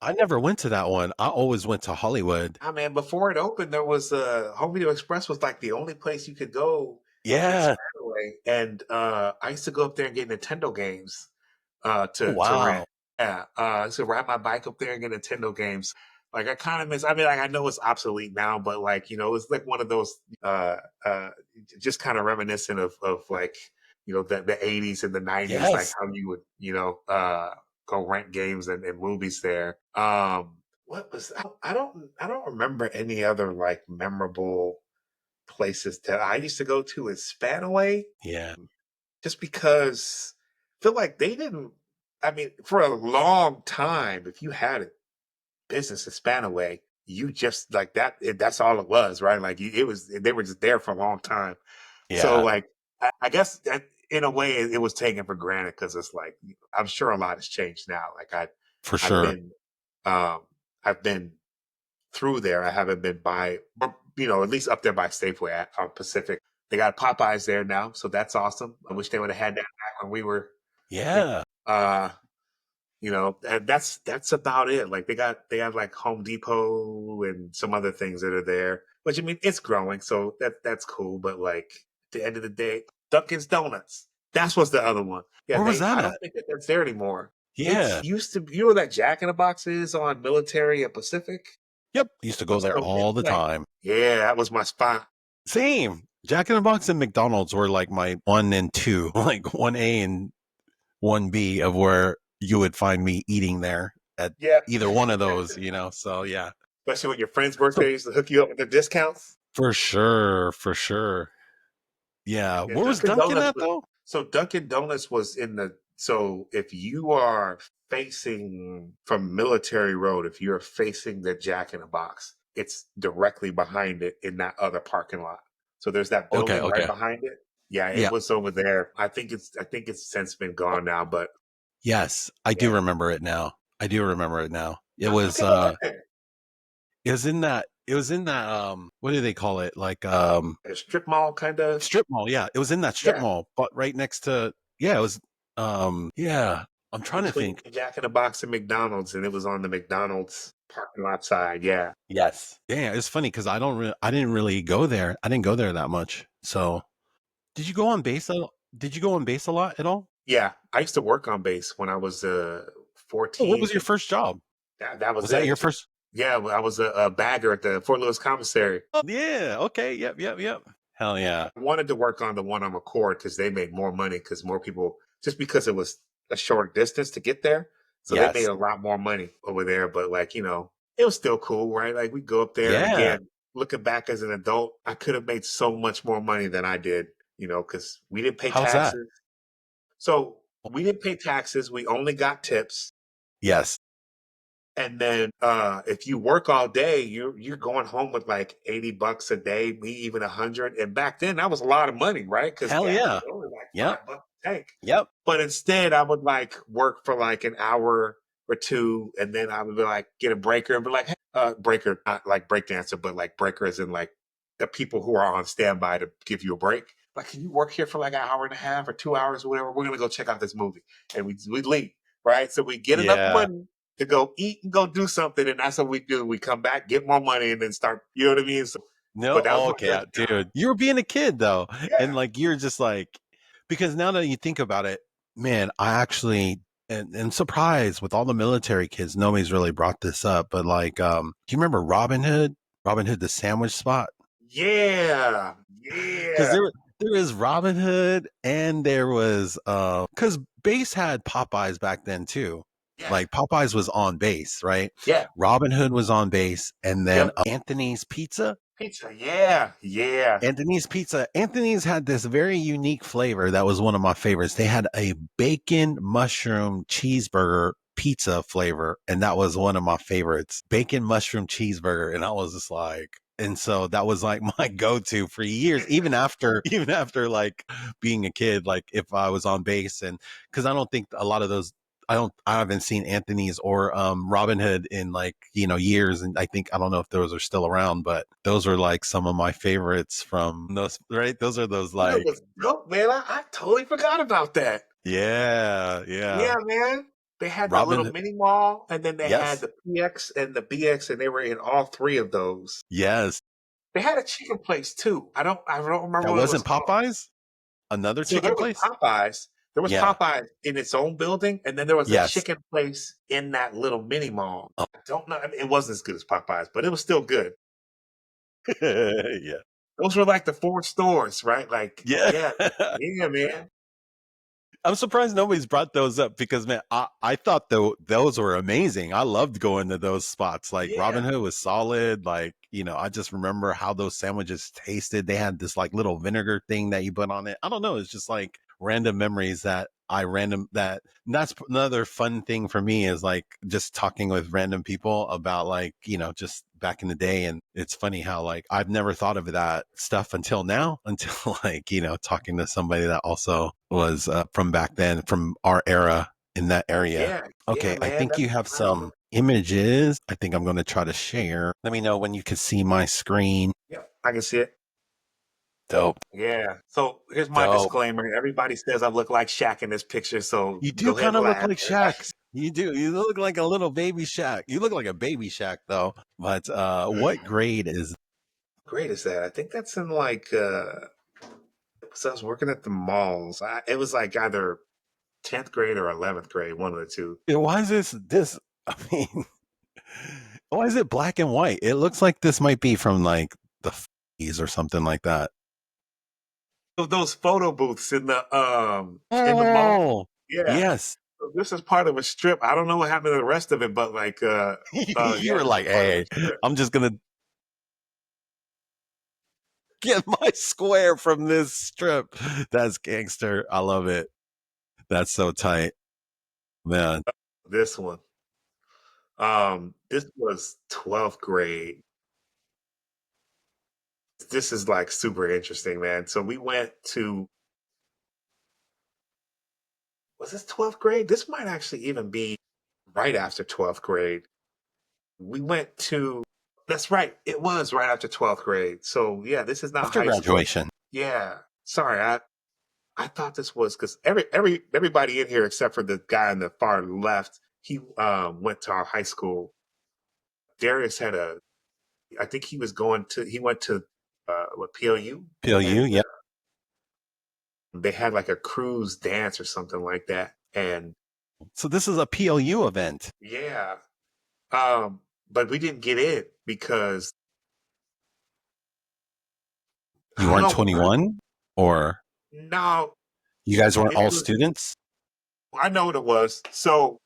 I never went to that one. I always went to Hollywood. I mean, before it opened, there was Home Video Express was like the only place you could go in Yeah. Spanaway, and I used to go up there and get Nintendo games Oh, to rent. wow. Yeah, so ride my bike up there and get Nintendo games. Like I kind of miss. I mean, like I know it's obsolete now, but like it's like one of those uh uh just kind of reminiscent of like the 80s and the 90s, like Yes. how you would go rent games and movies there. What was I don't remember any other like memorable places that I used to go to in Spanaway, Yeah. just because I feel like they didn't. I mean, for a long time, if you had a business in Spanaway, you just like that. That's all it was, right? Like it was. They were just there for a long time. So Yeah, like, I guess that in a way it was taken for granted because it's like I'm sure a lot has changed now. Like for I've sure. been um, I've been through there. I haven't been by, at least up there by Safeway on Pacific. They got Popeyes there now, so that's awesome. I wish they would have had that back when we were, you Yeah, know, and that's about it. Like they have like Home Depot and some other things that are there. Which I mean, it's growing, so that's cool. But like at the end of the day, Dunkin's Donuts. That's what's the other one. Yeah, where was that I don't at? think that's there anymore. It's Yeah. used to. You know that Jack in the Box is on Military and Pacific. Yep, used to go What's there the all the like? time. Yeah, that was my spot. Same. Jack in the Box and McDonald's were like my 1 and 2, like 1A and 1B of where you would find me eating there at Yeah, either one of those. So yeah. especially when your friends' So birthdays to hook you up with the discounts. for sure, for sure. Yeah. Yeah, Where was Dunkin' at though? Dunkin' Donuts was in the so if you are facing from Military Road, if you're facing the Jack in the Box, it's directly behind it in that other parking lot. So there's that Okay, building right okay. behind it. Yeah, it Yeah, was over there. I think it's since been gone now, but Yes, I do Yeah. remember it now. I do remember it now. How many people went there? It was in that what do they call it? Like A strip mall, kind of. strip mall. Yeah, it was in that strip Yeah. mall, but right next to yeah, it was yeah. I'm trying to Between think. Jack in the Box and McDonald's, and it was on the McDonald's parking lot side. Yeah. Yes. Yeah, it's funny because I didn't really go there. I didn't go there that much. So did you go on base did you go on base a lot at all? Yeah. I used to work on base when I was Oh, what 14, was your 15. first job? That was Was that it. your first? Yeah, well, I was a bagger at the Fort Lewis Commissary. Oh, yeah. Okay. Yep. Yep. Yep. Hell yeah. I wanted to work on the one on McCord because they made more money because more people, just because it was a short distance to get there. So they made Yes. a lot more money over there. But like, it was still cool, right? Like we go up there and Yeah. again, looking back as an adult, I could have made so much more money than I did, because we didn't pay How's that? taxes. So we didn't pay taxes. We only got tips. Yes. And then if you work all day, you're going home with like $80 a day, me even 100. And back then that was a lot of money, right? Because Hell gas was yeah. only like Yep. $5 a tank. Yep. But instead I would like work for like an hour or two, and then I would be like get a breaker and be like, hey, breaker, not like break dancer, but like breaker as in like the people who are on standby to give you a break. Like, can you work here for like an hour and a half or 2 hours or whatever? We're gonna go check out this movie. And we leave, right? So we get enough Yeah. money to go eat and go do something, and that's what we do. We come back, get more money, and then start. You know what I mean? So, No, but that was oh, my okay, first job. dude. You were being a kid though. Yeah, And like you're just like because now that you think about it, man, I actually and surprised with all the military kids, nobody's really brought this up, but like do you remember Robin Hood? Robin Hood the sandwich spot? yeah, Because yeah, there was Robin Hood and there was because base had Popeyes back then too. yeah, Like Popeyes was on base, right? yeah. Robin Hood was on base, and then Yep. Anthony's Pizza. Pizza. Yeah, yeah, Anthony's Pizza. Anthony's had this very unique flavor that was one of my favorites. They had a bacon mushroom cheeseburger pizza flavor, and that was one of my favorites. Bacon mushroom cheeseburger, and I was just like, and so that was like my go-to for years, even after even after like being a kid, like if I was on base, and because I don't think a lot of those I haven't seen Anthony's or Robin Hood in like, years. And I don't know if those are still around, but those are like some of my favorites from those, right? Those are those that like, was dope, man. I totally forgot about that. yeah, yeah. Yeah, man. They had the little Robin, mini mall, and then they had yes, the PX and the BX, and they were in all three of those. yes. They had a chicken place too. I don't remember That what it was wasn't called. Popeyes? Another So there chicken was place? Popeyes. There was Yeah, Popeyes in its own building, and then there was a yes. chicken place in that little mini mall. Oh, I don't know. I mean, it wasn't as good as Popeyes, but it was still good. yeah. Those were like the four stores, right? Like, Yeah. yeah, yeah, man. I'm surprised nobody's brought those up because man, I thought those were amazing. I loved going to those spots. Like Robin Yeah, Hood was solid. Like, I just remember how those sandwiches tasted. They had this like little vinegar thing that you put on it. I don't know. It's just like random memories that and that's another fun thing for me is like just talking with random people about like, just back in the day. And it's funny how like I've never thought of that stuff until now, until like, talking to somebody that also was from back then, from our era in that area. yeah, yeah, Okay, I man. think That's you have wild. some images. I think I'm going to try to share. Let me know when you can see my screen. Yeah, I can see it. Dope, Yeah. So here's my dope. disclaimer. Everybody says I look like Shaq in this picture, so You do go ahead kind and of look laugh. like Shaq. You do. You look like a little baby Shaq. You look like a baby Shaq though. But what grade is Great is that? I think that's in like so I was working at the malls. It was like either 10th grade or 11th grade, one of the two. why is this I mean, why is it black and white? It looks like this might be from like the 50s or something like that. Those photo booths in the mall. Oh, Yeah. yes. So this is part of a strip. I don't know what happened to the rest of it, but like You yeah, were this is like, part of a hey, strip. I'm just gonna get my square from this strip. That's gangster. I love it. That's so tight, man. This one. This was 12th grade. This is like super interesting, man. So we went to was this 12th grade? This might actually even be right after 12th grade. We went to, that's right. It was right after 12th grade. So yeah, this is not After high school. graduation. Yeah. Sorry. I thought this was because everybody in here except for the guy on the far left, he went to our high school. Darius had I think he went to what, PLU, PLU, and yep. they had like a cruise dance or something like that. And So this is a PLU event. yeah, um, but we didn't get in because You I don't weren't know. 21, or No, you guys weren't it all was. students? I know what it was. So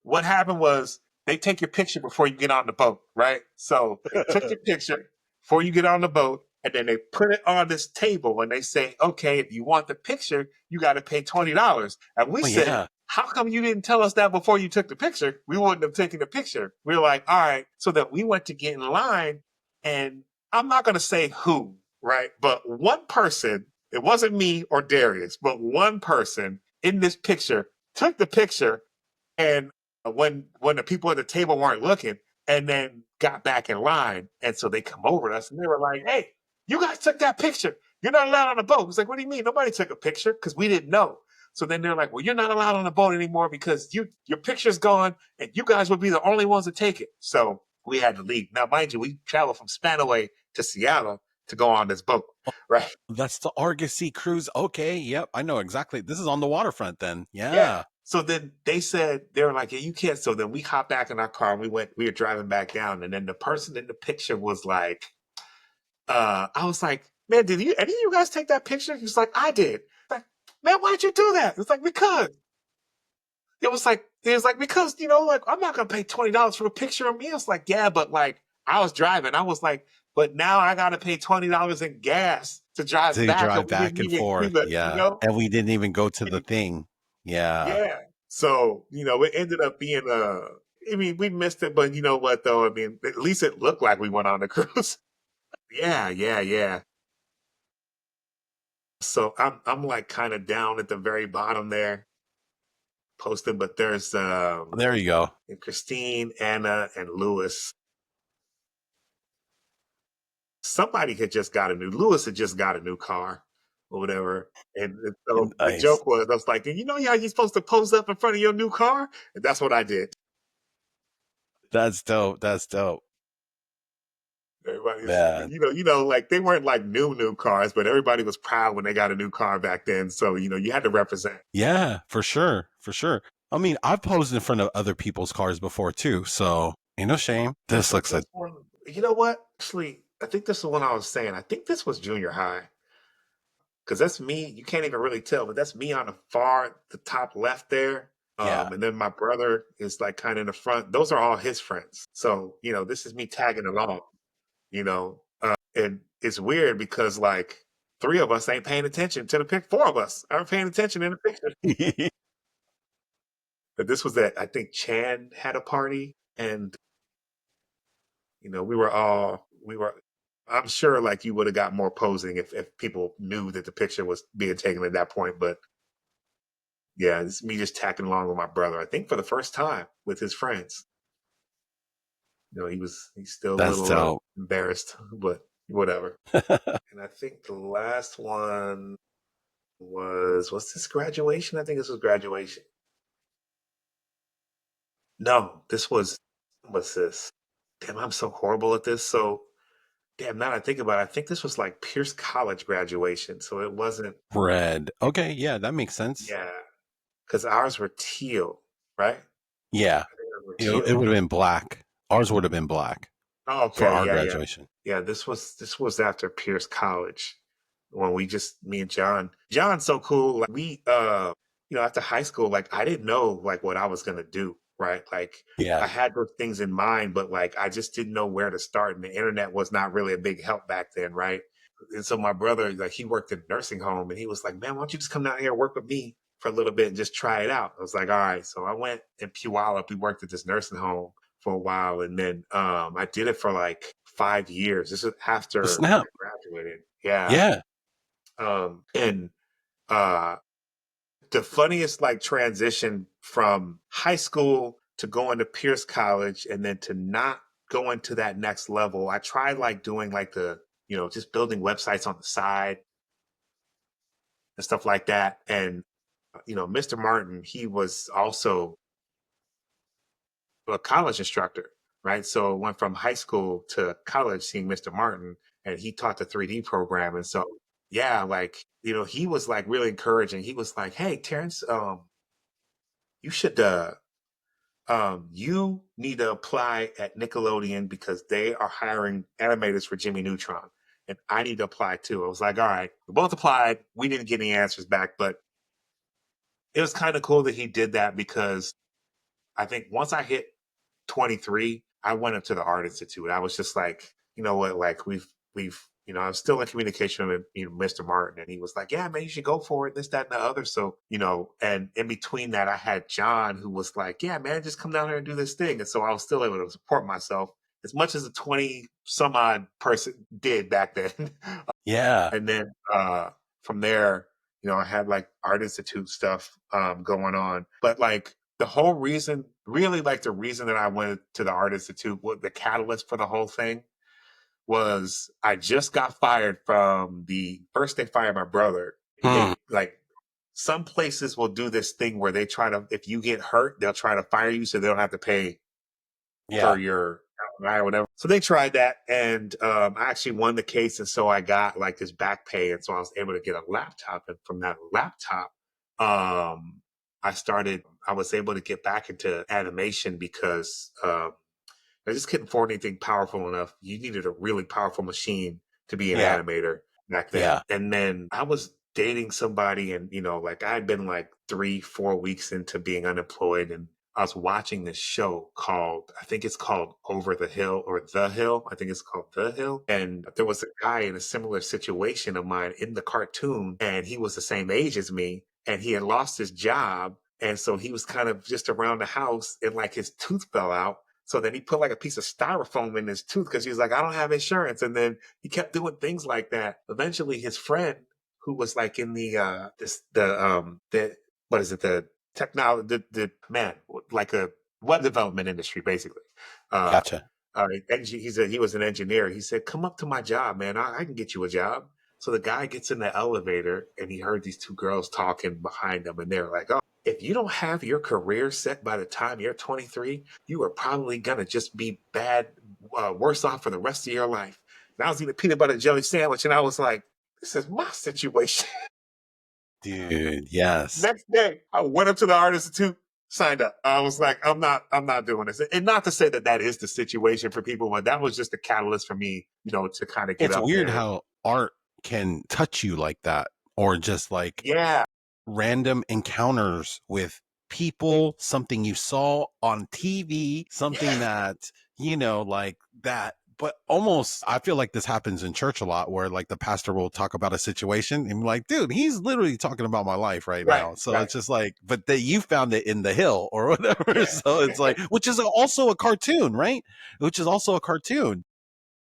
what happened was they take your picture before you get on the boat, right? So they took your picture before you get on the boat, and then they put it on this table and they say, okay, if you want the picture, you got to pay $20. And we Oh said, yeah. how come you didn't tell us that before you took the picture? We wouldn't have taken the picture. We were like, all right. So that we went to get in line, and I'm not going to say who, right? But one person, it wasn't me or Darius, but one person in this picture took the picture, and when the people at the table weren't looking, and then got back in line, and so they come over to us and they were like, "Hey, you guys took that picture. You're not allowed on the boat." It's like, "What do you mean? Nobody took a picture," because we didn't know. So then they're like, "Well, you're not allowed on the boat anymore because your picture's gone, and you guys would be the only ones to take it." So we had to leave. Now, mind you, we traveled from Spanaway to Seattle to go on this boat, right? That's the Argosy cruise. Okay, yep, I know exactly. This is on the waterfront then. Yeah. Yeah. So then they were like, "Yeah, you can't." So then we hopped back in our car and we were driving back down. And then the person in the picture was like, I was like, "Man, did any of you guys take that picture?" He's like, "I did." Like, "Man, why'd you do that?" It's like, because because, like, I'm not gonna pay $20 for a picture of me. It's like, yeah, but like I was driving. I was like, but now I gotta pay $20 in gas to drive To back, and drive we didn't back and even forth. even, Yeah. And we didn't even go to the thing. Yeah. yeah. So, it ended up being I mean, we missed it, but you know what though? I mean, at least it looked like we went on the cruise. Yeah, yeah, yeah. So I'm like kind of down at the very bottom there, posted, but there's There you go. Christine, Anna, and Lewis. Lewis had just got a new car or whatever. And so the Nice. joke was, I was like, you know how you're supposed to pose up in front of your new car? And that's what I did. That's dope. That's dope. Everybody's, Man. like they weren't like new cars, but everybody was proud when they got a new car back then. So, you had to represent. Yeah, for sure. For sure. I mean, I've posed in front of other people's cars before too, so ain't no shame. This This was looks like this one. You know what? Actually, I think this is the one I was saying. I think this was junior high. Because that's me. You can't even really tell, but that's me on the top left there. yeah. And then my brother is like kind of in the front. Those are all his friends. So, this is me tagging along, and it's weird because like three of us ain't paying attention to the pic. Four of us aren't paying attention in the picture. But this was that I think Chan had a party, and we were. I'm sure like you would have got more posing if people knew that the picture was being taken at that point. But yeah, it's me just tagging along with my brother. I think for the first time with his friends. He's still a That's little dope. embarrassed, but whatever. And I think the last one was this graduation? I think this was graduation. No, what's this? Damn, I'm so horrible at this. So damn, now that I think about it, I think this was like Pierce College graduation. So it wasn't, Red. Okay, yeah, that makes sense. yeah, because ours were teal, right? Yeah. I think ours were It teal. would have been black. Ours would have been black Oh, for okay, our yeah, yeah. graduation. Yeah, this was after Pierce College when me and John. John's so cool. Like we after high school, like I didn't know like what I was gonna do, right? Like I Yeah. had those things in mind, but like I just didn't know where to start. And the internet was not really a big help back then, right? And so my brother, like he worked in a nursing home and he was like, "Man, why don't you just come down here and work with me for a little bit and just try it out?" I was like, "All right." So I went in Puyallup. We worked at this nursing home for a while, and then I did it for like 5 years. This is Oh, after I snap. graduated. Yeah. Yeah. And uh the funniest like transition from high school to going to Pierce College and then to not going to that next level. I tried like doing like just building websites on the side and stuff like that. And Mr. Martin, he was also a college instructor, right? So I went from high school to college seeing Mr. Martin, and he taught the 3D program. And so, yeah, like, he was like really encouraging. He was like, "Hey, Terrence, you should, you need to apply at Nickelodeon because they are hiring animators for Jimmy Neutron. And I need to apply too." I was like, "All right." We both applied. We didn't get any answers back, but it was kind of cool that he did that because I think once I hit 23, I went up to the Art Institute. I was just like, you know what, like I was still in communication with Mr. Martin, and he was like, "Yeah, man, you should go for it, this, that, and the other." So, and in between that, I had John who was like, "Yeah, man, just come down here and do this thing." And so I was still able to support myself as much as a 20 some odd person did back then. Yeah. And then from there, I had like Art Institute stuff going on. But like the whole reason, really like the reason that I went to the Art Institute, what the catalyst for the whole thing was I just got fired from the first they fired my brother. Hmm. They like some places will do this thing where they try to, if you get hurt, they'll try to fire you so they don't have to pay Yeah. for your or whatever. So they tried that, and I actually won the case, and so I got like this back pay, and so I was able to get a laptop, and from that laptop, um, I was able to get back into animation because I just couldn't afford anything powerful enough. You needed a really powerful machine to be an Yeah. animator back then. Yeah. And then I was dating somebody, and like I had been like 3-4 weeks into being unemployed, and I was watching this show called, I think it's called Over the Hill or The Hill. I think it's called The Hill. And there was a guy in a similar situation of mine in the cartoon, and he was the same age as me, and he had lost his job. And so he was kind of just around the house, and like his tooth fell out. So then he put like a piece of styrofoam in his tooth because he was like, "I don't have insurance." And then he kept doing things like that. Eventually his friend, who was like in the what is it, the technology, the man, like a web development industry, basically. Uh, Gotcha. he was an engineer. He said, "Come up to my job, man. I can get you a job." So the guy gets in the elevator, and he heard these two girls talking behind him, and they're like, "Oh, if you don't have your career set by the time you're 23, you are probably gonna just be worse off for the rest of your life." And I was eating a peanut butter jelly sandwich, and I was like, "This is my situation." Dude, yes. Next day, I went up to the Art Institute, signed up. I was like, I'm not doing this." And not to say that that is the situation for people, but that was just a catalyst for me, to kind of get It's up weird there. how art can touch you like that, or just like Yeah, random encounters with people, something you saw on TV, something yeah, that, like that. But almost, I feel like this happens in church a lot where like the pastor will talk about a situation and be like, "Dude, he's literally talking about my life right right, now." So right. it's just like, but that you found it in the hill or whatever. Yeah, So it's like, which is also a cartoon, right? Which is also a cartoon.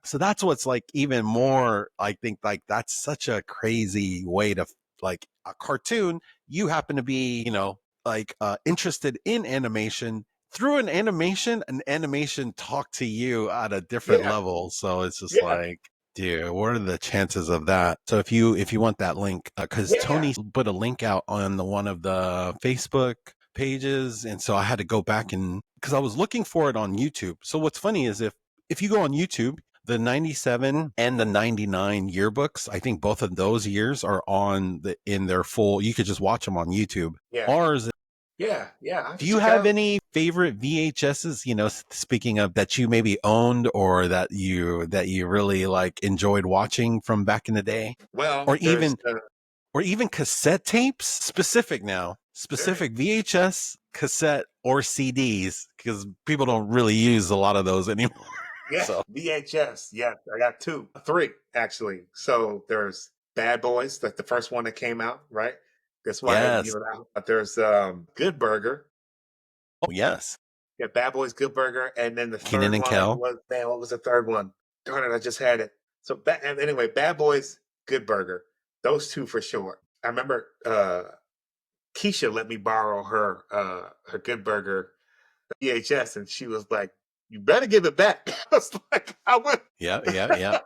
So that's what's like even more, I think, like that's such a crazy way to like a cartoon. You happen to be, like interested in animation through an animation talk to you at a different yeah, level. So it's just yeah, like, dude, what are the chances of that? So if you want that link, because yeah. Tony put a link out on one of the Facebook pages, and so I had to go back and because I was looking for it on YouTube. So what's funny is if you go on YouTube, the 97 and the 99 yearbooks, I think both of those years are in their full, you could just watch them on YouTube. Yeah. Ours, Yeah, yeah, I have do to you check it have out. any favorite VHSs, speaking of that you maybe owned or that you really like enjoyed watching from back in the day? Well, Or even or even cassette tapes, there, specific VHS, cassette, or CDs, because people don't really use a lot of those anymore. yeah, So VHS. Yeah, I got three actually. So there's Bad Boys, like the first one that came out, right? That's why yes. there's Good Burger. Oh yes. Yeah, Bad Boys, Good Burger, and then the Keenan third and line Kel. was, man, what was the third one? Darn it, I just had it. So anyway, Bad Boys, Good Burger, those two for sure. I remember Keisha let me borrow her Good Burger VHS, and she was like, "You better give it back." I was like, "I would." Yeah, yeah, yeah.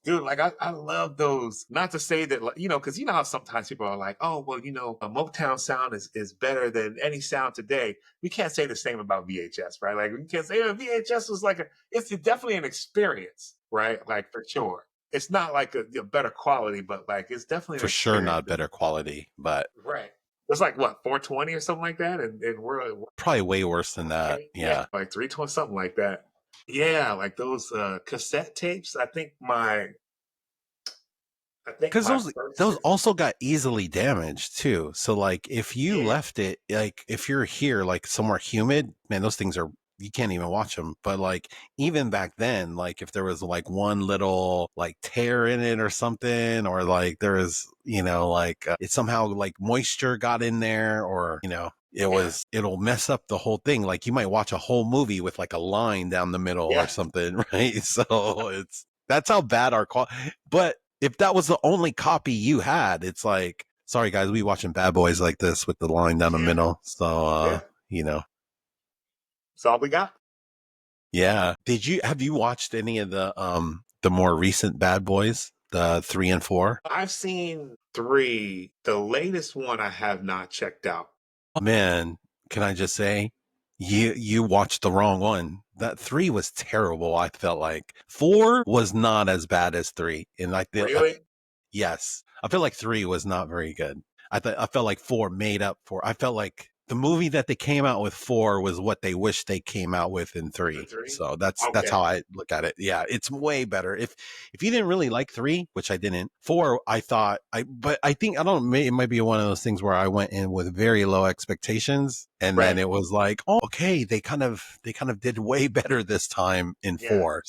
Dude, like I love those. Not to say that, like, because you know how sometimes people are like, "Oh, well, a Motown sound is better than any sound today." We can't say the same about VHS, right? Like we can't say VHS was like it's definitely an experience, right? Like for sure, it's not like a better quality, but like it's definitely an For sure, experience, not better quality, but right? It's like what 420 or something like that, and we're probably way worse than that. okay, yeah, Yeah. like 320 something like that. Yeah, like those cassette tapes. I think Because my first those also got easily damaged too. So like if you yeah, left it, like if you're here like somewhere humid, man, those things are, you can't even watch them. But like even back then, like if there was like one little like tear in it or something, or like there was, like it somehow like moisture got in there, or yeah, it'll mess up the whole thing. Like you might watch a whole movie with like a line down the middle or yeah. something, right? So that's how bad our call. But if that was the only copy you had, it's like, sorry guys, we watching Bad Boys like this with the line down the Yeah, middle. So, yeah. you know, That's all we got. yeah. Have you watched any of the more recent Bad Boys, the 3 and 4? I've seen three. The latest one I have not checked out. Oh, man, can I just say, you watched the wrong one. That 3 was terrible. I felt like 4 was not as bad as 3, and like Really? yes, I feel like 3 was not very good. I felt like 4 made up for. I felt like the movie that they came out with 4 was what they wish they came out with in The 3. three? So that's Okay. how I look at it. Yeah, it's way better. If you didn't really like 3, which I didn't, 4 I thought but I think I don't it might be one of those things where I went in with very low expectations, and then Right. it was like, "Oh, okay, they kind of did way better this time in Yeah. 4."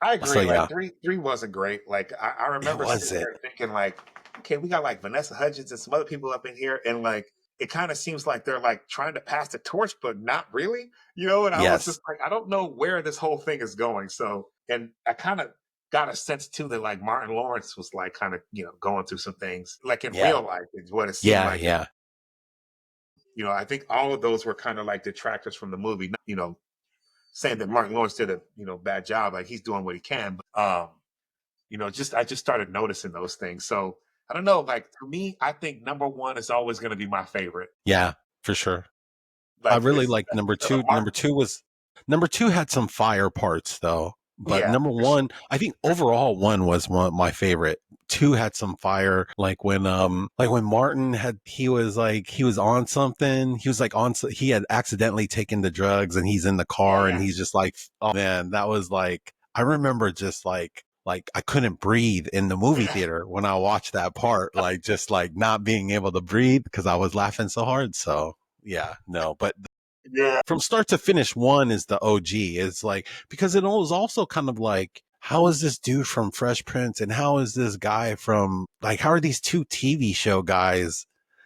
I So agree. Like yeah, three wasn't great. Like I it remember sitting wasn't. there thinking like, okay, we got like Vanessa Hudgens and some other people up in here, and like it kind of seems like they're like trying to pass the torch, but not really, And I was Yes. just like, I don't know where this whole thing is going. So, and I kind of got a sense too that like Martin Lawrence was like kind of going through some things like in Yeah. real life is what it seemed Yeah, like. yeah. I think all of those were kind of like detractors from the movie. Saying that Martin Lawrence did a bad job, like he's doing what he can, but just I just started noticing those things. So I don't know, like for me, I think number one is always going to be my favorite. Yeah, for sure. I Like really it's like number the 2. Martin. Number 2 had some fire parts though. But Yeah, number for sure. 1, I think overall 1 was one of my favorite. 2 had some fire, like when Martin he was on something. He was like he had accidentally taken the drugs, and he's in the car, and Yeah, he's just like, oh man, that was like, I remember just like I couldn't breathe in the movie yeah, theater when I watched that part, like just like not being able to breathe because I was laughing so hard. So yeah, no, but yeah, from start to finish, 1 is the OG. It's like, because it was also kind of like, how is this dude from Fresh Prince, and how is this guy from, like, how are these two TV show guys?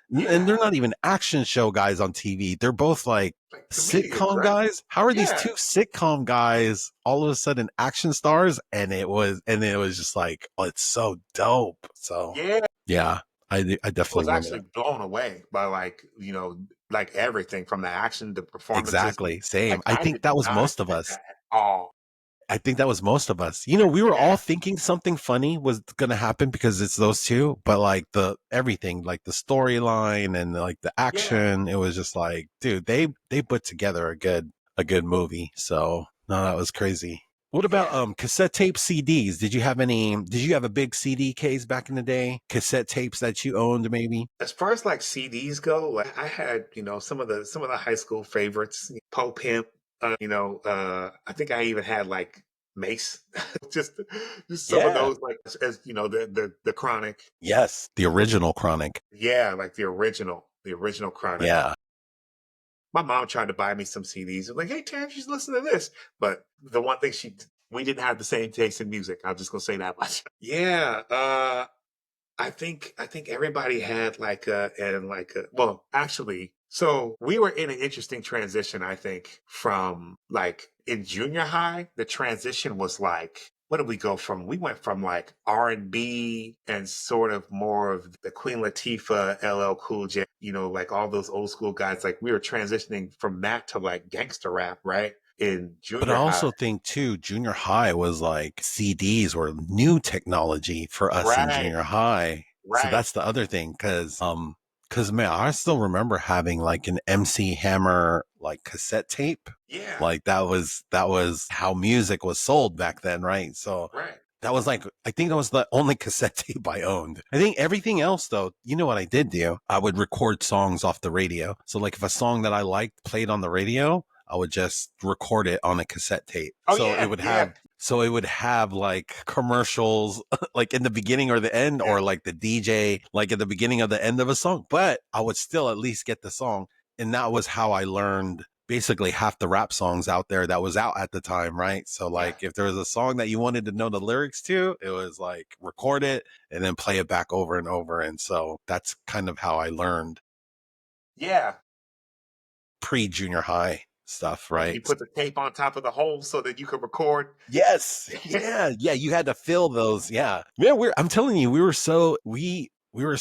And they're yeah. not even action show guys on TV. They're both like Like comedians, sitcom right? guys. How are these Yeah, two sitcom guys all of a sudden action stars? And it was just like, oh, it's so dope. So yeah. yeah, I I was definitely remember actually that. blown away by like like everything from the action, the performances. Exactly. Same. Like I I think did that was not most of expect us. that at all. I think that was most of us. We were Yeah, all thinking something funny was going to happen because it's those two, but like the everything, like the storyline and like the yeah, action, it was just like, dude, they put together a good movie. So, no, that was crazy. What about yeah. cassette tape CDs? Did you have a big CD case back in the day? Cassette tapes that you owned maybe? As far as like CDs go, like I had, some of the high school favorites, Poe Pimp, I think I even had like Mace, just just some of Yeah. those like as the Chronic, Yes, the original Chronic. yeah, like the original Chronic. Yeah. My mom tried to buy me some CDs. I'm like, hey, Terrence, you should listen to this. But the one thing we didn't have the same taste in music. I'm just gonna say that much. Yeah, I think everybody had like well, actually, so we were in an interesting transition, I think, from like in junior high, the transition was like what did we go from? We went from like R&B and sort of more of the Queen Latifah, LL Cool J, like all those old school guys. Like we were transitioning from that to like gangster rap, right? In But I junior high. also think too, junior high was like CDs were new technology for us in Right, junior high. So right. that's the other thing. Cause man, I still remember having like an MC Hammer like cassette tape. Yeah, Like that was how music was sold back then, right? So right. that was like, I think that was the only cassette tape I owned. I think everything else, though, you know what I did do? I would record songs off the radio. So, like, if a song that I liked played on the radio, I would just record it on a cassette tape. Oh yeah, yeah, So it would have like commercials, like in the beginning or the end, yeah, or like the DJ, like at the beginning of the end of a song. But I would still at least get the song. And that was how I learned basically half the rap songs out there that was out at the time, right? So yeah, like if there was a song that you wanted to know the lyrics to, it was like record it and then play it back over and over. And so that's kind of how I learned yeah. pre-junior high stuff, And you right? put the tape on top of the hole so that you could record. Yes. Yeah. Yeah. You had to fill those. Yeah. Man, I'm telling you, we were so we had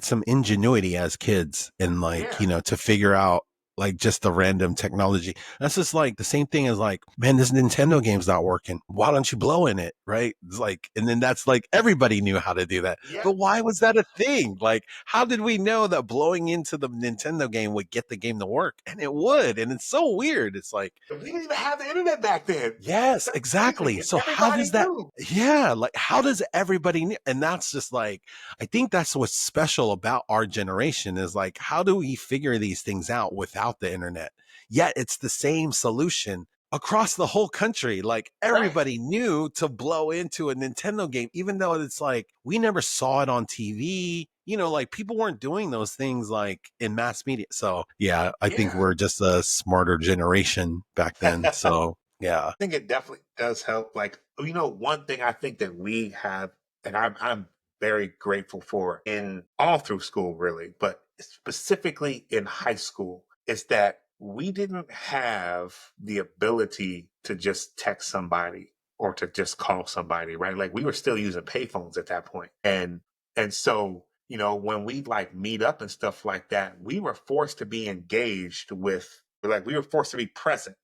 some ingenuity as kids and like, Yeah, to figure out like just the random technology. That's just like the same thing as like, man, this Nintendo game's not working. Why don't you blow in it? Right. It's like, and then that's like everybody knew how to do that. yeah. But why was that a thing? Like, how did we know that blowing into the Nintendo game would get the game to work? And it would. And it's so weird. It's like, We didn't even have the internet back then. yes, That's crazy. exactly. And So how everybody does that, knew. yeah, like how does everybody kn and that's just like, I think that's what's special about our generation is like, how do we figure these things out without the internet? Yet it's the same solution across the whole country. Like Right. everybody knew to blow into a Nintendo game, even though it's like we never saw it on TV. Like people weren't doing those things like in mass media. So yeah, I think Yeah. we're just a smarter generation back then. I So yeah. think it definitely does help. Like, one thing I think that we have, and I'm very grateful for in all through school, really, but specifically in high school, is that we didn't have the ability to just text somebody or to just call somebody, right? Like we were still using payphones at that point. And so, when we like meet up and stuff like that, we were forced to be engaged with, like we were forced to be present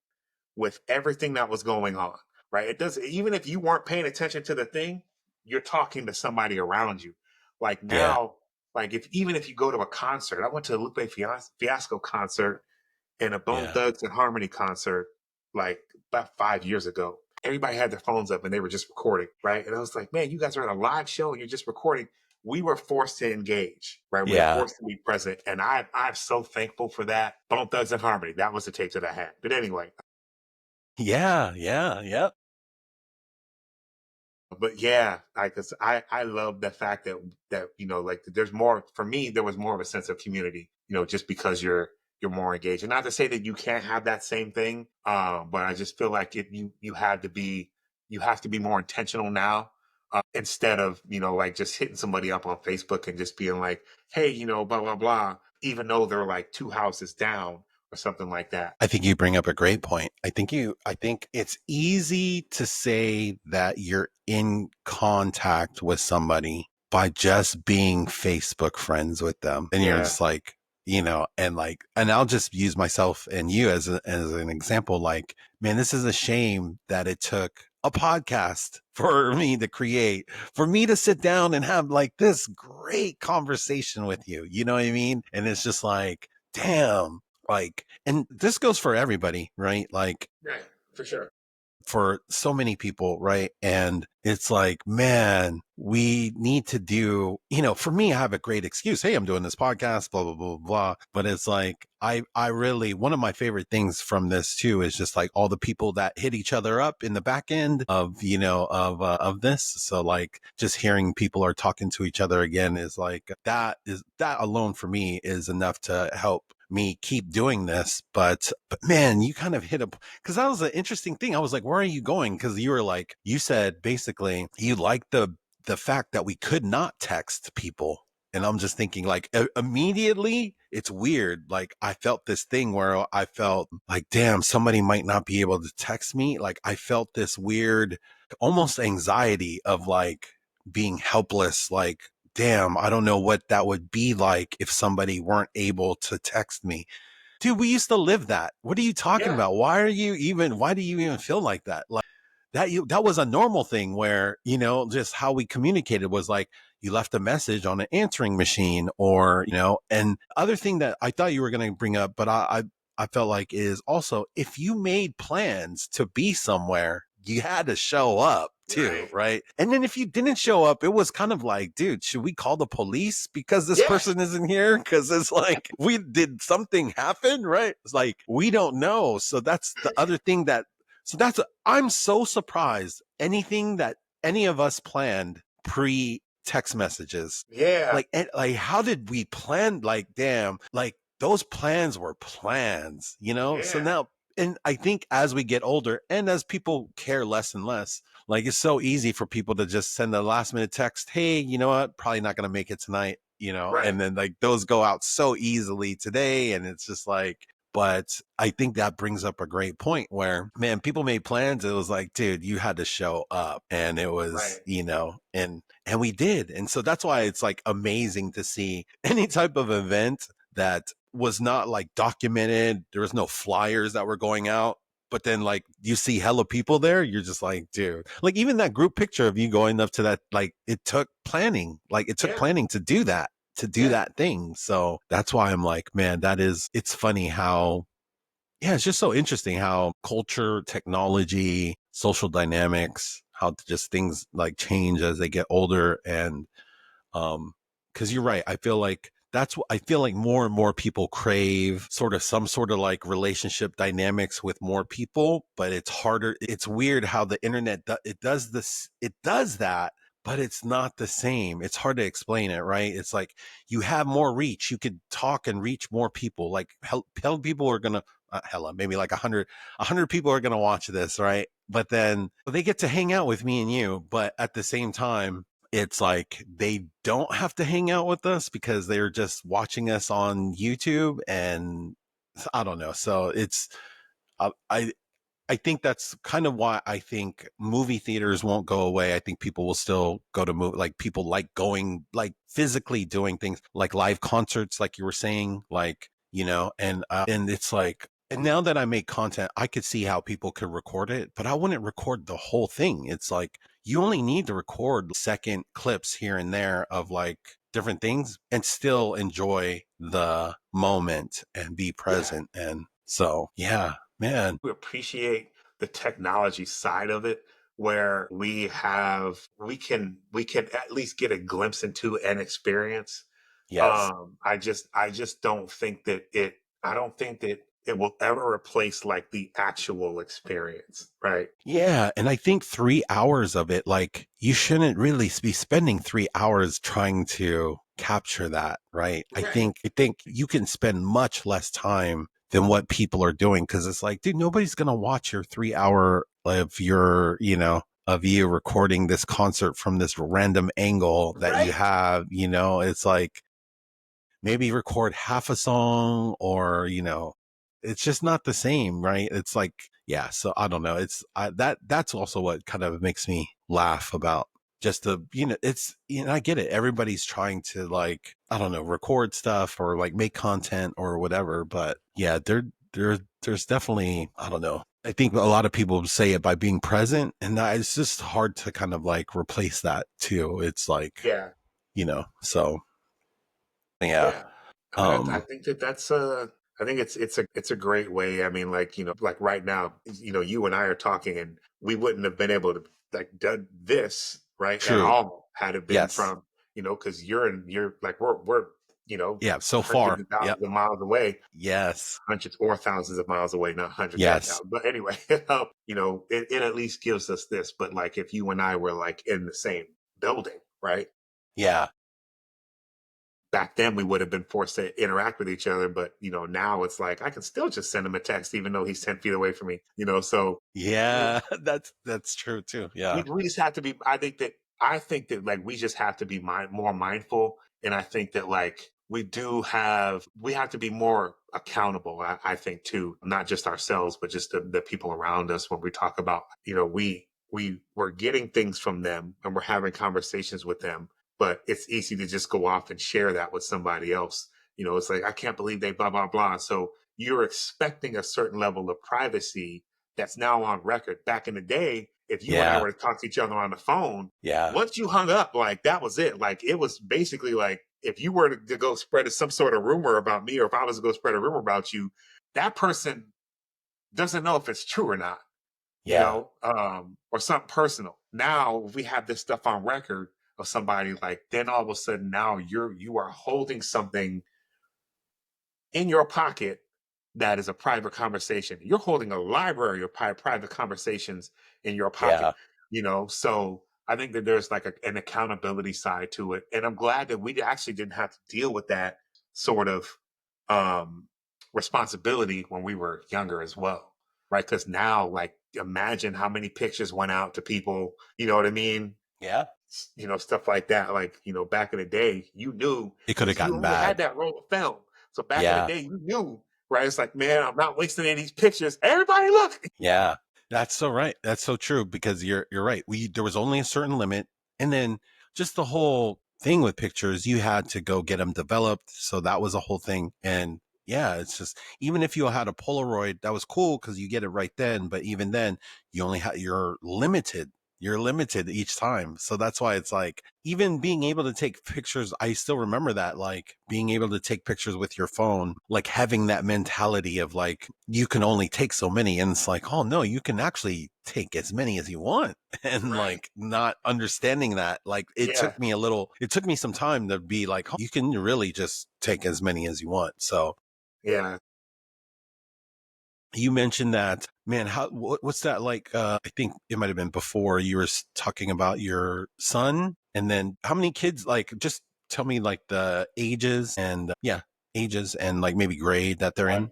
with everything that was going on, right? It does, even if you weren't paying attention to the thing, you're talking to somebody around you. Like Yeah. now, like even if you go to a concert, I went to a Lupe Fiasco concert and a Bone Yeah. Thugs and Harmony concert like about 5 years ago. Everybody had their phones up and they were just recording, right? And I was like, man, you guys are at a live show and you're just recording. We were forced to engage, right? We were Yeah. forced to be present. And I'm so thankful for that. Bone Thugs and Harmony. That was the tape that I had. But anyway, Yeah. Yeah. Yep. but yeah, I love the fact that like there's more for me. There was more of a sense of community, just because you're more engaged. And not to say that you can't have that same thing, but I just feel like you have to be more intentional now, instead of like just hitting somebody up on Facebook and just being like, hey, blah blah blah, even though they're like two houses down or something like that. I think you bring up a great point. I think it's easy to say that you're in contact with somebody by just being Facebook friends with them. And you're Yeah, just like, and I'll just use myself and you as an example. Like, man, this is a shame that it took a podcast for me to create, for me to sit down and have like this great conversation with you. You know what I mean? And it's just like, damn, like, and this goes for everybody, right? Like right, for sure. for so many people, right? And it's like, man, we need to do, for me, I have a great excuse. Hey, I'm doing this podcast, blah, blah, blah, blah. But it's like, I really, one of my favorite things from this too is just like all the people that hit each other up in the back end of, of this. So like just hearing people are talking to each other again is like, that alone for me is enough to help me keep doing this. But man, you kind of hit a, because that was an interesting thing. I was like, where are you going? Because you were like, you said basically you like the fact that we could not text people. And I'm just thinking like immediately it's weird. Like I felt this thing where I felt like, damn, somebody might not be able to text me. Like I felt this weird, almost anxiety of like being helpless. Like, damn, I don't know what that would be like if somebody weren't able to text me. Dude, we used to live that. What are you talking Yeah, about? Why do you even feel like that? Like that was a normal thing where, just how we communicated was like you left a message on an answering machine or, and other thing that I thought you were going to bring up, but I felt like is also if you made plans to be somewhere, you had to show up too, right. right? And then if you didn't show up, it was kind of like, dude, should we call the police because this Yeah, person isn't here? Because it's like, we did something happen, right? It's like, we don't know. So that's the other thing I'm so surprised anything that any of us planned pre text messages. yeah, Like, how did we plan? Like, damn, like those plans were plans, So yeah, now, and I think as we get older and as people care less and less, like it's so easy for people to just send a last minute text, hey, you know what? Probably not going to make it tonight, right. and then like those go out so easily today. And it's just like, but I think that brings up a great point where, man, people made plans. It was like, dude, you had to show up. And it was, Right. and we did. And so that's why it's like amazing to see any type of event that was not like documented. There was no flyers that were going out. But then, like, you see hella people there, you're just like, dude, like, even that group picture of you going up to that, like, it took planning, Yeah, to do that, yeah, thing. So that's why I'm like, man, it's funny how, yeah, it's just so interesting how culture, technology, social dynamics, how just things like change as they get older. And because you're right, I feel like that's what I feel like more and more people crave sort of some sort of like relationship dynamics with more people, but it's harder. It's weird how the internet it does this, it does that, but it's not the same. It's hard to explain it, right? It's like you have more reach. You could talk and reach more people. Like hell people are gonna hella maybe like a hundred people are gonna watch this, right? But then they get to hang out with me and you, but at the same time it's like they don't have to hang out with us because they're just watching us on YouTube, and I don't know. So it's uh, I I think that's kind of why I think movie theaters won't go away. I think people will still go to like people like going, like physically doing things like live concerts, like you were saying, like, and it's like, and now that I make content, I could see how people could record it, but I wouldn't record the whole thing. It's like, you only need to record second clips here and there of like different things and still enjoy the moment and be yeah. present. And so, yeah, man. We appreciate the technology side of it where we can at least get a glimpse into an experience. Yes. I just don't think that it will ever replace like the actual experience, right? Yeah. And I think 3 hours of it, like, you shouldn't really be spending 3 hours trying to capture that, right? I Right. think, I think you can spend much less time than what people are doing. Cause it's like, dude, nobody's going to watch your 3 hour of of you recording this concert from this random angle that you Right. have, it's like, maybe record half a song or it's just not the same, right? It's like, yeah, so I don't know, that's also what kind of makes me laugh about just the, it's, I get it, everybody's trying to, like, I don't know, record stuff or like make content or whatever, but yeah, there's definitely, I don't know, I think a lot of people say it by being present, and it's just hard to kind of like replace that too. It's like, Yeah. so yeah. Yeah. I um think I think it's a great way. I mean, like, like right now, you and I are talking and we wouldn't have been able to like done this, right, at True. all had it been Yes. from, because you're like we're, Yeah. So hundreds far. of Yep. thousands of miles away, Yes. hundreds or thousands of miles away, not hundreds or Yes. thousands. But anyway, it at least gives us this. But like if you and I were like in the same building, right? Yeah. Back then we would have been forced to interact with each other, but now it's like I can still just send him a text even though he's 10 feet away from me, so w- Yeah. That's true too. we, Yeah. we just have to be. I think that like we just have to be more mindful And I think that like we have to be more accountable, I think too, not just ourselves, but just the people around us when we talk about, we're getting things from them and we're having conversations with them, but it's easy to just go off and share that with somebody else. It's like, I can't believe they blah, blah, blah. So you're expecting a certain level of privacy that's now on record. Back in the day, if you and I Yeah. were to talk to each other on the phone, Yeah. once you hung up, like that was it. Like it was basically like if you were to go spread some sort of rumor about me, or if I was to go spread a rumor about you, that person doesn't know if it's true or not, Yeah. or something personal. Now if we have this stuff on record of somebody, like then all of a sudden now you are holding something in your pocket that is a private conversation. You're holding a library of private conversations in your pocket, Yeah. So I think that there's like an accountability side to it. And I'm glad that we actually didn't have to deal with that sort of um, responsibility when we were younger as well. Right. Because now, like, imagine how many pictures went out to people, you know what I mean? Yeah. Stuff like that. Like, back in the day, you knew It could have because you gotten only had bad. that roll of film. So back in the Yeah. day, you knew, right? It's like, man, I'm not wasting any of these pictures. Everybody look. Yeah. That's so right. That's so true because you're right. There was only a certain limit, and then just the whole thing with pictures, you had to go get them developed. So that was a whole thing. And yeah, it's just even if you had a Polaroid, that was cool because you get it right then. But even then, you're limited. You're limited each time. So that's why it's like even being able to take pictures, I still remember that, like being able to take pictures with your phone, like having that mentality of like you can only take so many. And it's like, oh no, you can actually take as many as you want. And Right. like not understanding that, like Yeah. it took me some time to be like, oh, you can really just take as many as you want. So Yeah. you mentioned that, man. What's that like? I think it might have been before you were talking about your son, and then how many kids? Like, just tell me like the ages and yeah, ages and like maybe grade that they're in. One.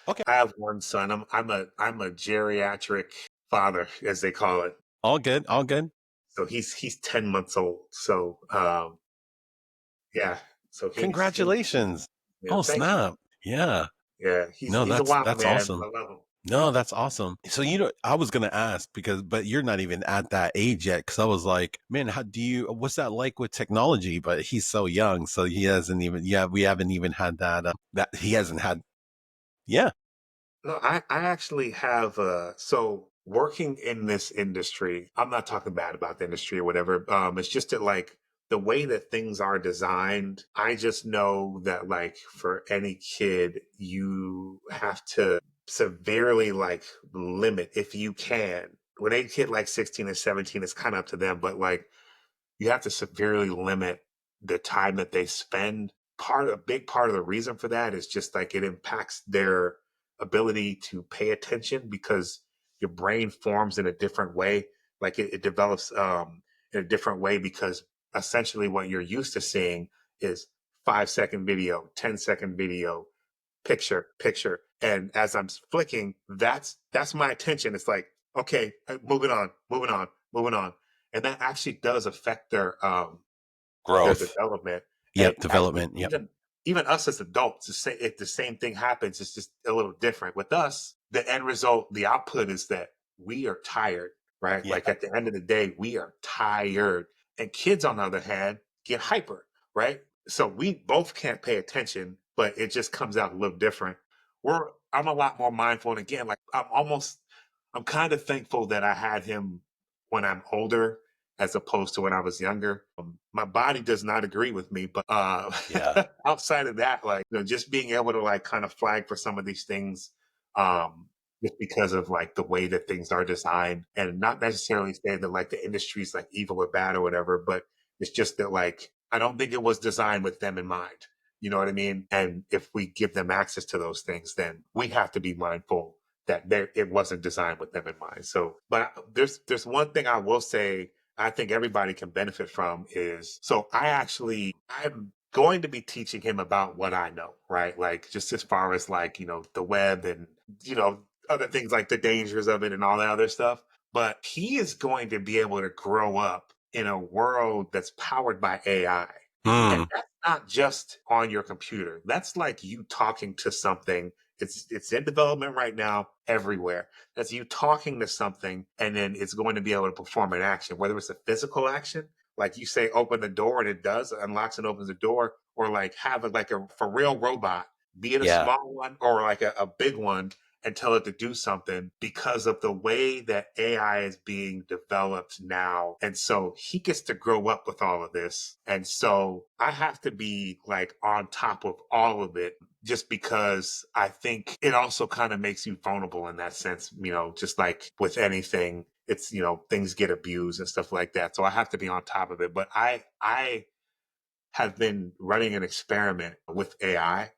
Okay, I have one son. I'm a geriatric father, as they call it. all good, all good. So he's 10 months old. So yeah. So he's Congratulations! yeah, Oh thank you. snap! Yeah, Yeah, no, he's a wild that's man. awesome. I love him. No, that's awesome. So I was gonna ask but you're not even at that age yet. Because I was like, man, what's that like with technology? But he's so young, so he hasn't even. Yeah, we haven't even had that. That he hasn't had. Yeah, No, I actually have so working in this industry, I'm not talking bad about the industry or whatever. It's just that like the way that things are designed, I just know that like for any kid, you have to severely like limit if you can. When a kid like 16 and 17, it's kind of up to them, but like you have to severely limit the time that they spend. A big part of the reason for that is just like it impacts their ability to pay attention because your brain forms in a different way. Like it develops in a different way because essentially what you're used to seeing is 5-second video, 10-second video, picture, picture. And as I'm flicking, that's my attention. It's like, okay, moving on, moving on, moving on. And that actually does affect their growth. development. And Yep, development. Yep. even us as adults, if the same thing happens, it's just a little different. With us, the end result, the output is that we are tired, right? Yeah. Like at the end of the day, we are tired. And kids, on the other hand, get hyper, right? So we both can't pay attention, but it just comes out a little different. I'm a lot more mindful. And again, like I'm kind of thankful that I had him when I'm older as opposed to when I was younger. My body does not agree with me, but Yeah. outside of that, like just being able to like kind of flag for some of these things, um, just because of like the way that things are designed, and not necessarily saying that like the industry is like evil or bad or whatever, but it's just that like I don't think it was designed with them in mind. You know what I mean? And if we give them access to those things, then we have to be mindful that it wasn't designed with them in mind. So, but there's one thing I will say I think everybody can benefit from is so I'm going to be teaching him about what I know, right? Like just as far as like, the web and, other things like the dangers of it and all that other stuff. But he is going to be able to grow up in a world that's powered by AI. Hmm. And that's not just on your computer. That's like you talking to something. It's in development right now everywhere. That's you talking to something, and then it's going to be able to perform an action, whether it's a physical action, like you say, open the door and it does, unlocks and opens the door, or like have it like a for real robot, be it a Yeah. small one or like a big one, and tell it to do something because of the way that AI is being developed now. And so he gets to grow up with all of this. And so I have to be like on top of all of it just because I think it also kind of makes you vulnerable in that sense, just like with anything, it's, things get abused and stuff like that. So I have to be on top of it. But I have been running an experiment with AI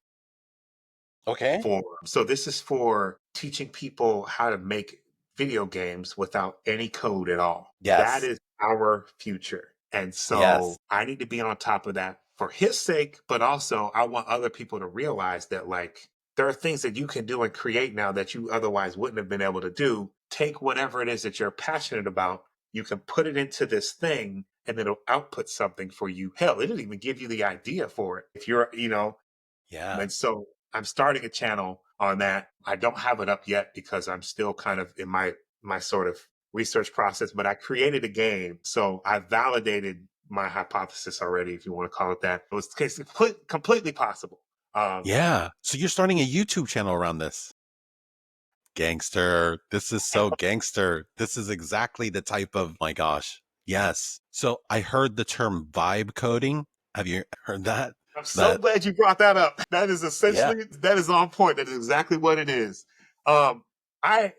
Okay. so this is for teaching people how to make video games without any code at all. That Yes. is our future. And Yes. so I need to be on top of that for his sake, but also I want other people to realize that like there are things that you can do and create now that you otherwise wouldn't have been able to do. Take whatever it is that you're passionate about, you can put it into this thing and it'll output something for you. Hell, it'll even give you the idea for it. If you're, Yeah. and so I'm starting a channel on that. I don't have it up yet because I'm still kind of in my sort of research process, but I created a game. So I validated my hypothesis already, if you want to call it that. It was completely possible. Um, Yeah. So you're starting a YouTube channel around this. Gangster. This is so gangster. This is exactly the type of, my gosh. Yes. So I heard the term vibe coding. Have you heard that? I'm so That, glad you brought that up. That is yeah. that is on point. That is exactly what it is. I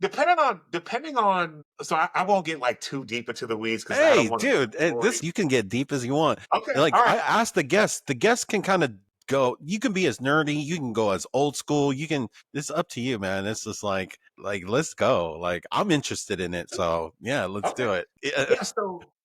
depending on so I won't get like too deep into the weeds because I don't Hey, want to dude, story. this you can get deep as you want. Okay, Like all right. I asked the guests, can kind of go. You can be as nerdy, you can go as old school. You can. It's up to you, man. It's just like let's go. Like I'm interested in it, so yeah, let's Okay. do it. Yeah. Yeah,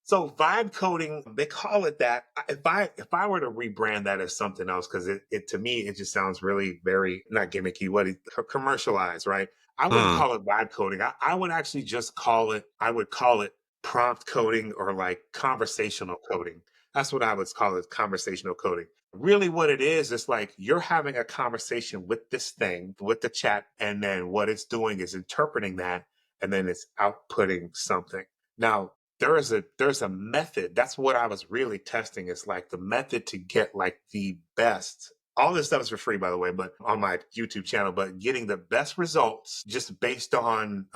so vibe coding, they call it that. If I were to rebrand that as something else, because it to me it just sounds really very not gimmicky, commercialized, right? I wouldn't Hmm. call it vibe coding. I would actually just call it. I would call it prompt coding or like conversational coding. That's what I would call it, conversational coding. Really, what it is, it's like you're having a conversation with this thing, with the chat, and then what it's doing is interpreting that, and then it's outputting something. Now, there's a method. That's what I was really testing. Is like the method to get like the best. All this stuff is for free, by the way, but on my YouTube channel. But getting the best results just based on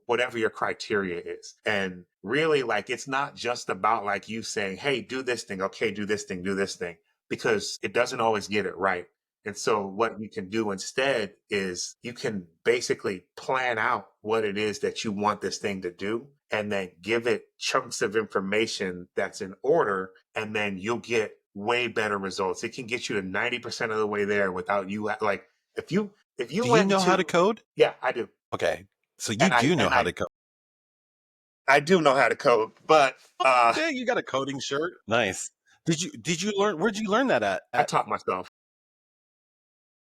whatever your criteria is, and really, like it's not just about like you saying, "Hey, do this thing." Okay, do this thing. Do this thing, because it doesn't always get it right. And so what you can do instead is you can basically plan out what it is that you want this thing to do and then give it chunks of information that's in order, and then you'll get way better results. It can get you to 90% of the way there without you like if you Do you went know how to into code? yeah, I do. Okay, so you And I do know and how I to code. I do know how to code, but Yeah, you got a coding shirt. Nice. Did you learn? Where'd you learn that at? I At taught myself.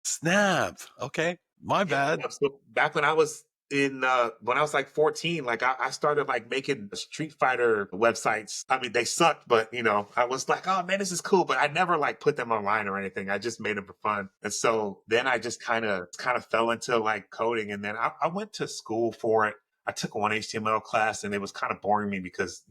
Snap. Okay, my Yeah, bad. so back when I was like 14, like I started like making Street Fighter websites. I mean, they sucked, but I was like, oh man, this is cool. But I never like put them online or anything. I just made them for fun. And so then I just kind of fell into like coding, and then I went to school for it. I took one HTML class, and it was kind of boring me because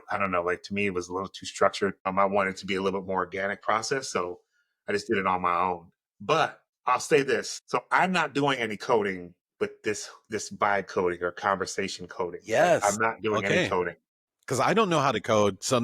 I don't know, like to me it was a little too structured. I wanted it to be a little bit more organic process, so I just did it on my own. But I'll say this. So I'm not doing any coding with this vibe coding or conversation coding. Like Yes. I'm not doing any Okay. coding. Because I don't know how to code. So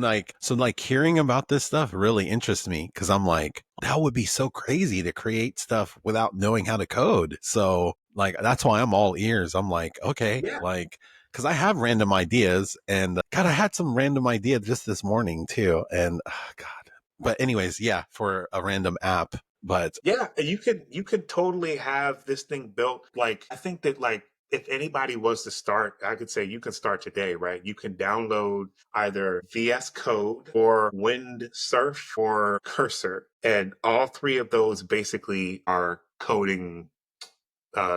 hearing about this stuff really interests me because I'm like, that would be so crazy to create stuff without knowing how to code. So like, that's why I'm all ears. I'm like, okay, Yeah. like, because I have random ideas and God, I had some random idea just this morning too. And God, but anyways, yeah, for a random app. But Yeah. And you could totally have this thing built. Like I think that like if anybody was to start, I could say you can start today, right? You can download either VS Code or Windsurf or Cursor. And all three of those basically are coding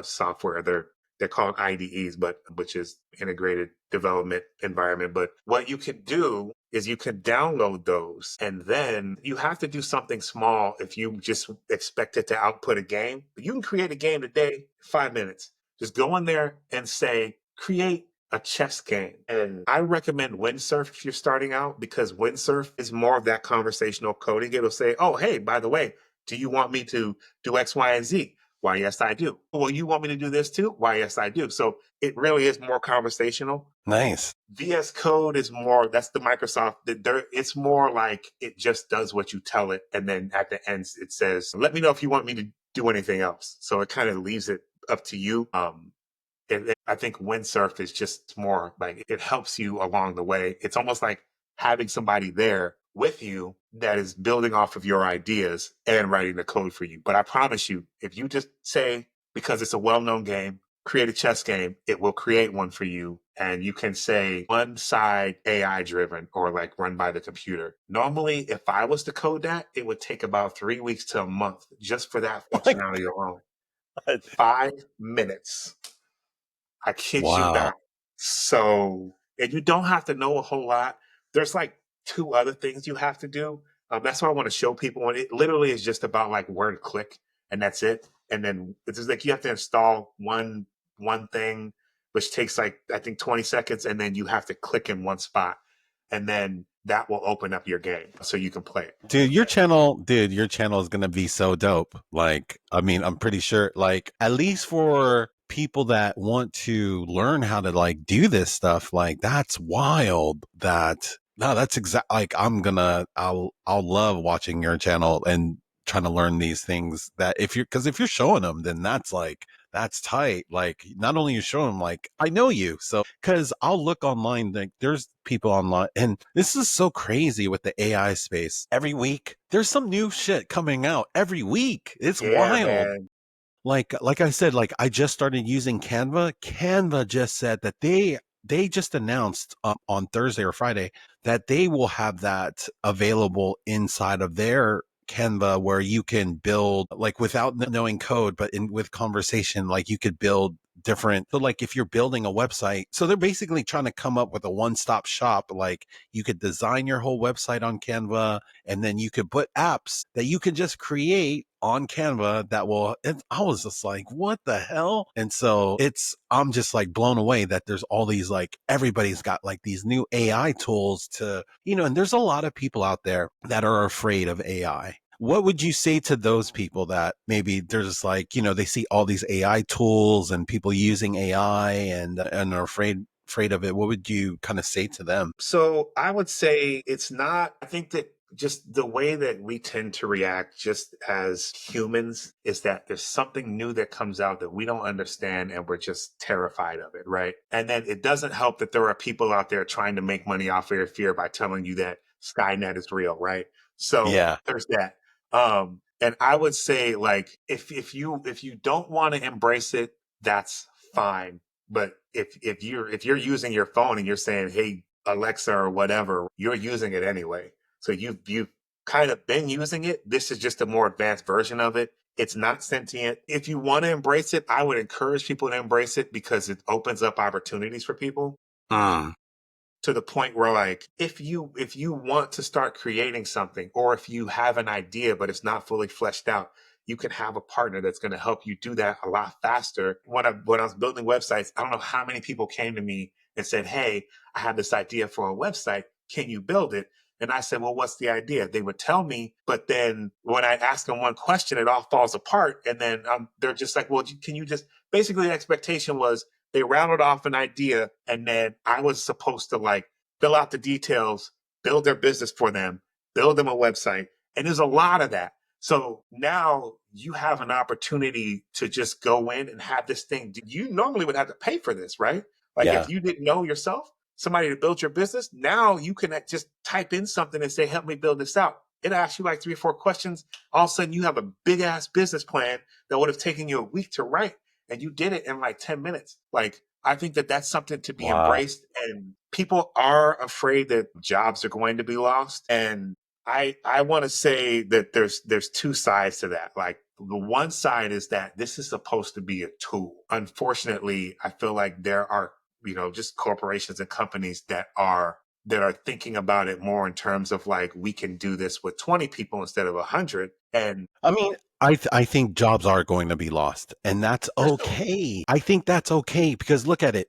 software. They're called IDEs, but which is integrated development environment. But what you can do is you can download those, and then you have to do something small if you just expect it to output a game. But you can create a game today, 5 minutes. Just go in there and say, create a chess game. And I recommend Windsurf if you're starting out, because Windsurf is more of that conversational coding. It'll say, oh, hey, by the way, do you want me to do X, Y, and Z? Why, yes, I do. Well, you want me to do this too? Why, yes, I do. So it really is more conversational. Nice. VS Code is more, that's the Microsoft, it's more like it just does what you tell it. And then at the end, it says, let me know if you want me to do anything else. So it kind of leaves it up to you. I think Windsurf is just more like it helps you along the way. It's almost like having somebody there with you that is building off of your ideas and writing the code for you. But I promise you, if you just say, because it's a well-known game, create a chess game, it will create one for you. And you can say one side AI driven or like run by the computer. Normally, if I was to code that, it would take about 3 weeks to a month just for that Like, functionality alone. 5 minutes. I kid you wow. not. So, and you don't have to know a whole lot. There's like two other things you have to do. That's why I want to show people. And it literally is just about like where to click, and that's it. And then it's just like you have to install one thing, which takes like I think 20 seconds, and then you have to click in one spot, and then that will open up your game so you can play it. Dude, your channel is gonna be so dope. Like, I mean, I'm pretty sure, like, at least for people that want to learn how to like do this stuff, like that's wild. That no, that's exact. Like, I'll love watching your channel and trying to learn these things. That because if you're showing them, then that's like that's tight. Like, not only you show them, like I know you, so because I'll look online, like there's people online, and this is so crazy with the AI space. Every week, there's some new shit coming out. Every week, it's Yeah, wild. man. Like I said, like I just started using Canva. Canva just said that they just announced on Thursday or Friday that they will have that available inside of their Canva, where you can build like without knowing code, but with conversation, like you could build different. So like if you're building a website, so they're basically trying to come up with a one-stop shop. Like you could design your whole website on Canva, and then you could put apps that you can just create on Canva that will, and I was just like, what the hell? And so I'm just like blown away that there's all these, like, everybody's got like these new AI tools to, and there's a lot of people out there that are afraid of AI. What would you say to those people that maybe they're just like, they see all these AI tools and people using AI and are afraid of it? What would you kind of say to them? So I would say it's not, I think that just the way that we tend to react just as humans is that there's something new that comes out that we don't understand and we're just terrified of it, right? And then it doesn't help that there are people out there trying to make money off of your fear by telling you that Skynet is real, right? So Yeah. there's that. And I would say like if you don't want to embrace it, that's fine. But if you're using your phone and you're saying, hey, Alexa or whatever, you're using it anyway. So you've kind of been using it. This is just a more advanced version of it. It's not sentient. If you want to embrace it, I would encourage people to embrace it because it opens up opportunities for people Mm. to the point where like if you want to start creating something, or if you have an idea but it's not fully fleshed out, you can have a partner that's going to help you do that a lot faster. When I was building websites, I don't know how many people came to me and said, hey, I have this idea for a website, can you build it? And I said, well, what's the idea? They would tell me, but then when I ask them one question, it all falls apart. And then they're just like, well, can you just, basically the expectation was they rounded off an idea, and then I was supposed to like fill out the details, build their business for them, build them a website. And there's a lot of that. So now you have an opportunity to just go in and have this thing. You normally would have to pay for this, right? Like Yeah. if you didn't know yourself, somebody to build your business, now you can just type in something and say, help me build this out. It asks you like 3 or 4 questions. All of a sudden you have a big ass business plan that would have taken you a week to write, and you did it in like 10 minutes. Like, I think that that's something to be Wow. embraced, and people are afraid that jobs are going to be lost. And I want to say that there's two sides to that. Like the one side is that this is supposed to be a tool. Unfortunately, I feel like there are, just corporations and companies that are that are thinking about it more in terms of like, we can do this with 20 people instead of 100. And I mean, I think jobs are going to be lost, and that's for sure. okay. I think that's okay because look at it.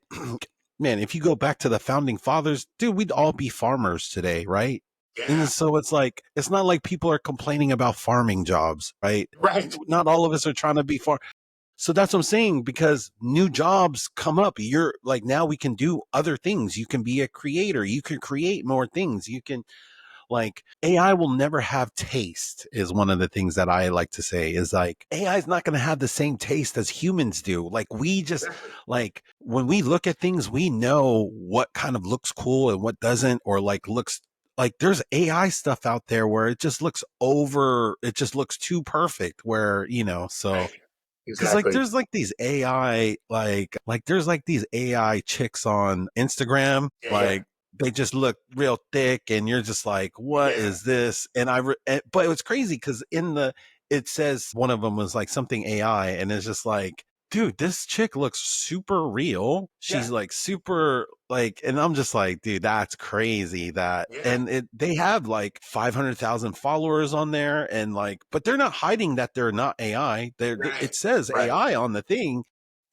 Man, if you go back to the founding fathers, dude, we'd all be farmers today, right? And Yeah. so it's like it's not like people are complaining about farming jobs, right? Right. Not all of us are trying to be farm. So that's what I'm saying because new jobs come up. You're like now we can do other things. You can be a creator. You can create more things. You can like AI will never have taste is one of the things that I like to say is like AI is not going to have the same taste as humans do. Like we just Exactly. like when we look at things, we know what kind of looks cool and what doesn't, or like looks like there's AI stuff out there where it just looks over, it just looks too perfect where, so Right. because like Exactly. there's like these AI like there's like these AI chicks on Instagram Yeah. Yeah. like they just look real thick and you're just like what Yeah. is this and but it was crazy because in the it says one of them was like something AI and it's just like dude this chick looks super real Yeah. she's like super like and I'm just like dude that's crazy that Yeah. and they have like 500,000 followers on there and like but they're not hiding that they're not AI it Right. says Right. AI on the thing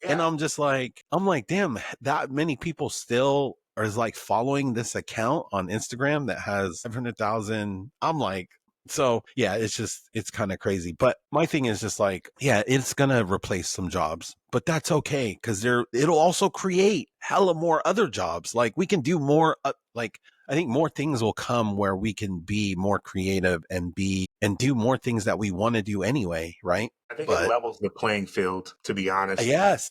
and Yeah. I'm like damn that many people still are like following this account on Instagram that has 500,000 I'm like so yeah it's kind of crazy but my thing is just like yeah it's gonna replace some jobs but that's okay because it'll also create hella more other jobs like we can do more like I think more things will come where we can be more creative and do more things that we want to do anyway, right? I think it But levels the playing field, to be honest. yes,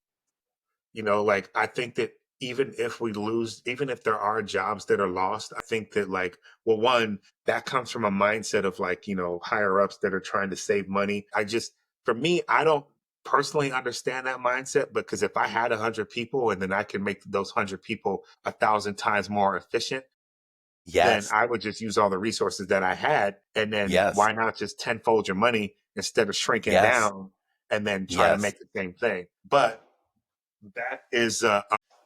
Like I think that even if we lose, even if there are jobs that are lost, I think that like, well, one, that comes from a mindset of like, higher ups that are trying to save money. For me, I don't personally understand that mindset because if I had 100 people and then I can make those 100 people 1,000 times more efficient, then yes, I would just use all the resources that I had. And then yes, why not just tenfold your money instead of shrinking yes, down and then trying to yes, make the same thing? But that is,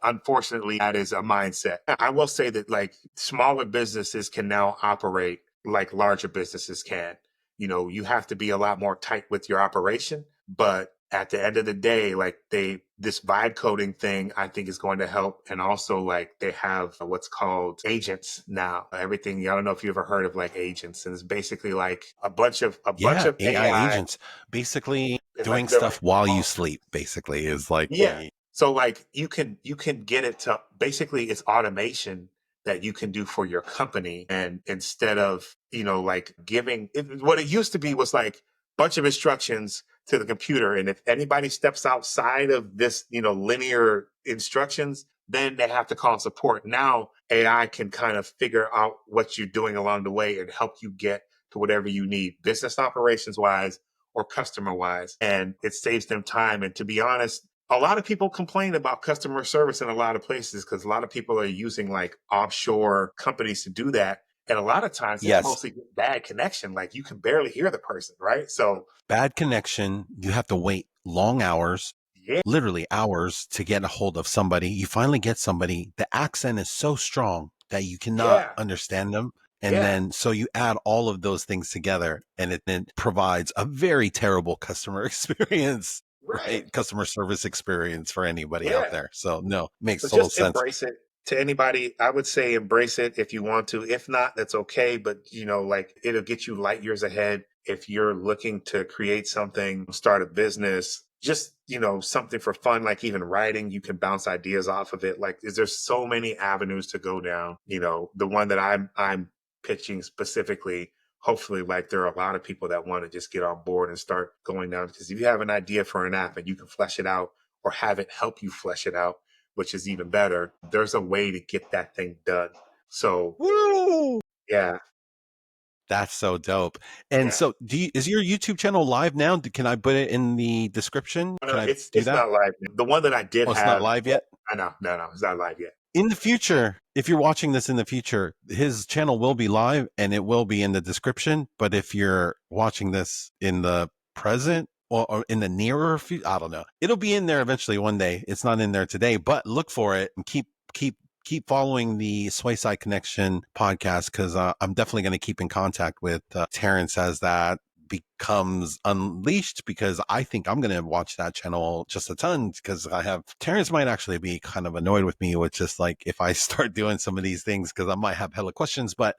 unfortunately, that is a mindset. I will say that like smaller businesses can now operate like larger businesses can. You have to be a lot more tight with your operation, but at the end of the day, like this vibe coding thing, I think is going to help. And also like they have what's called agents now. Everything, I don't know if you ever heard of like agents, and it's basically like a bunch yeah. of AI AI. agents basically It's doing like they're stuff like while you sleep. Basically, is like yeah. So like you can get it to basically it's automation that you can do for your company. And instead of, like what it used to be was like bunch of instructions to the computer. And if anybody steps outside of this, linear instructions, then they have to call support. Now AI can kind of figure out what you're doing along the way and help you get to whatever you need, business operations wise or customer wise. And it saves them time. And to be honest, a lot of people complain about customer service in a lot of places because a lot of people are using like offshore companies to do that. And a lot of times it's yes, mostly bad connection. Like you can barely hear the person, right? So, bad connection. You have to wait long hours, yeah, literally hours, to get a hold of somebody. You finally get somebody. The accent is so strong that you cannot yeah, understand them. And yeah, then, so you add all of those things together and it then provides a very terrible customer experience, right. right? Customer service experience for anybody out Yeah. there. So, no, makes So total just sense. embrace it. To anybody, I would say embrace it if you want to. If not, that's okay. But like it'll get you light years ahead if you're looking to create something, start a business, just something for fun, like even writing. You can bounce ideas off of it. Like, is there so many avenues to go down? The one that I'm pitching specifically. Hopefully, like there are a lot of people that want to just get on board and start going down. Because if you have an idea for an app and you can flesh it out or have it help you flesh it out, which is even better, there's a way to get that thing done. So Woo! yeah, That's so dope. And yeah. so, is your YouTube channel live now? Can I put it in the description? No, Can I it's do it's that? not live. The one that I did Oh, it's not have, live yet? I know, no, it's not live yet. In the future, if you're watching this in the future, his channel will be live and it will be in the description. But if you're watching this in the present or in the nearer future, I don't know. It'll be in there eventually one day. It's not in there today, but look for it and keep keep following the SwaySide Connection podcast because I'm definitely going to keep in contact with Terance as that becomes unleashed, because I think I'm going to watch that channel just a ton, because Terance might actually be kind of annoyed with me with just like if I start doing some of these things, because I might have hella questions, but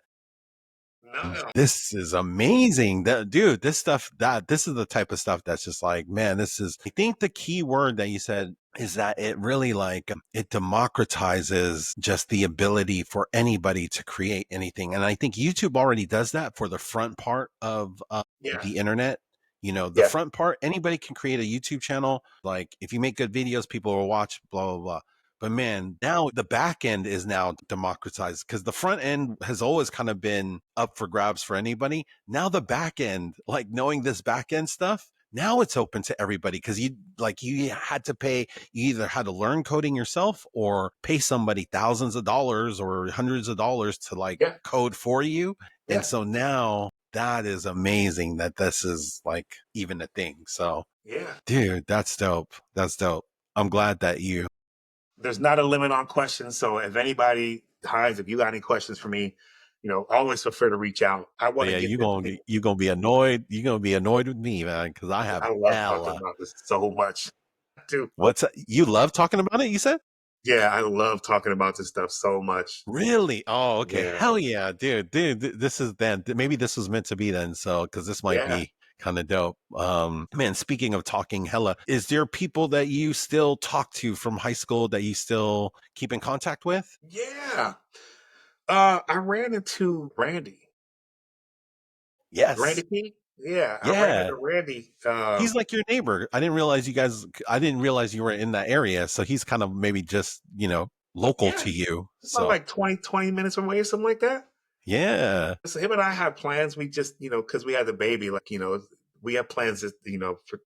No. this is amazing. Dude, this is the type of stuff that's just like, man, I think the key word that you said is that it really it democratizes just the ability for anybody to create anything. And I think YouTube already does that for the front part of Yeah. the internet. The Yeah. front part, anybody can create a YouTube channel. Like if you make good videos, people will watch, blah, blah, blah. But man, now the back end is now democratized, because the front end has always kind of been up for grabs for anybody. Now the back end, like knowing this back end stuff, now it's open to everybody, because you had to pay, you either had to learn coding yourself or pay somebody thousands of dollars or hundreds of dollars to Yeah. code for you. And Yeah. so now that is amazing that this is like even a thing. So Yeah. dude, that's dope. That's dope. I'm glad that There's not a limit on questions. So if anybody, Heinz, if you got any questions for me, always feel free to reach out. I want to yeah, get you this. gonna be annoyed. You gonna be annoyed with me, man, because I have I love talking hella. about this so much, too. You love talking about it? You said Yeah, I love talking about this stuff so much. really? Oh, okay, Yeah. hell yeah, dude. This is then maybe this was meant to be then. So because this might Yeah. be kind of dope. Man, speaking of talking hella, is there people that you still talk to from high school that you still keep in contact with? Yeah. I ran into Randy Yes. P. Yeah, I ran Yeah. into Randy. He's like your neighbor. I didn't realize you were in that area. So he's kind of maybe just, local Yeah, to you. about So like 20 minutes away or something like that. yeah. So him and I had plans. We just, because we had the baby, we had plans,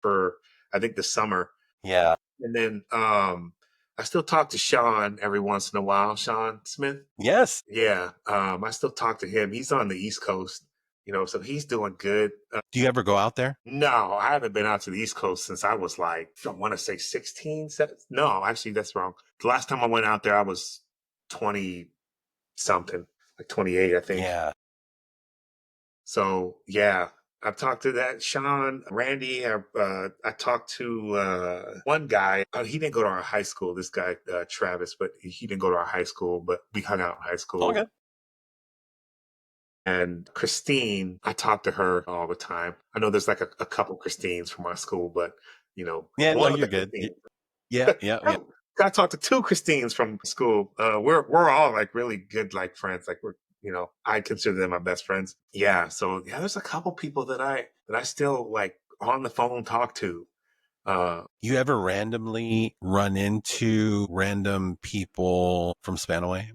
for I think the summer. Yeah. And then I still talk to Sean every once in a while, Sean Smith. Yes. Yeah, I still talk to him. He's on the East Coast, so he's doing good. Do you ever go out there? No, I haven't been out to the East Coast since I was like, I want to say 16, 17. No, actually, that's wrong. The last time I went out there, I was 20 something, like 28, I think. Yeah. So, yeah, I've talked to that Sean, Randy. I talked to one guy. He didn't go to our high school, this guy, Travis, but he didn't go to our high school, but we hung out in high school. Okay. And Christine, I talk to her all the time. I know there's like a couple Christines from our school, but Yeah, no, one of you're the good. Christines. Yeah, yeah, yeah. I talked to two Christines from school. We're all like really good like friends. Like I consider them my best friends. Yeah. So yeah, there's a couple people that I still like on the phone talk to. You ever randomly run into random people from Spanaway?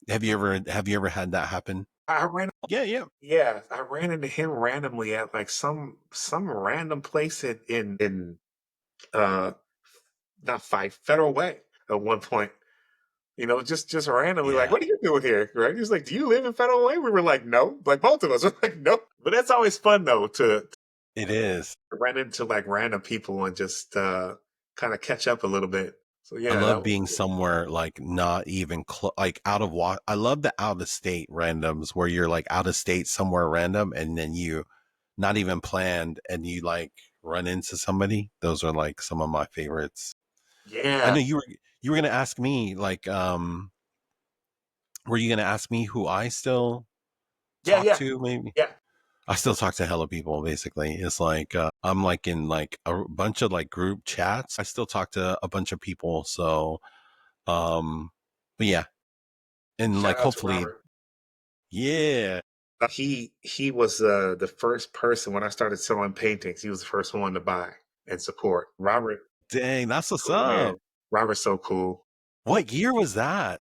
Have you ever had that happen? I ran Yeah, yeah. Yeah, I ran into him randomly at like some random place in uh not Fife, Federal Way at one point. Just randomly, like, Yeah. what are you doing here? Right? He's like, do you live in Federal Way? We were like, no. Like both of us were like, no. But that's always fun though to It is. run into like random people and just kind of catch up a little bit. So I yeah, that love was being somewhere like not even like I love the out of state randoms where you're like out of state somewhere random and then you not even planned and you like run into somebody. Those are like some of my favorites. I yeah, know you were gonna ask me like were you gonna ask me who I still yeah, talk yeah, to maybe? yeah. I still talk to hella people basically. It's like I'm like in like a bunch of like group chats. I still talk to a bunch of people. So but yeah, and Shout like out to hopefully Robert. yeah. He was the first person when I started selling paintings. He was the first one to buy and support. Robert, Dang, that's what's cool man. up. Robert's so cool. What year was that?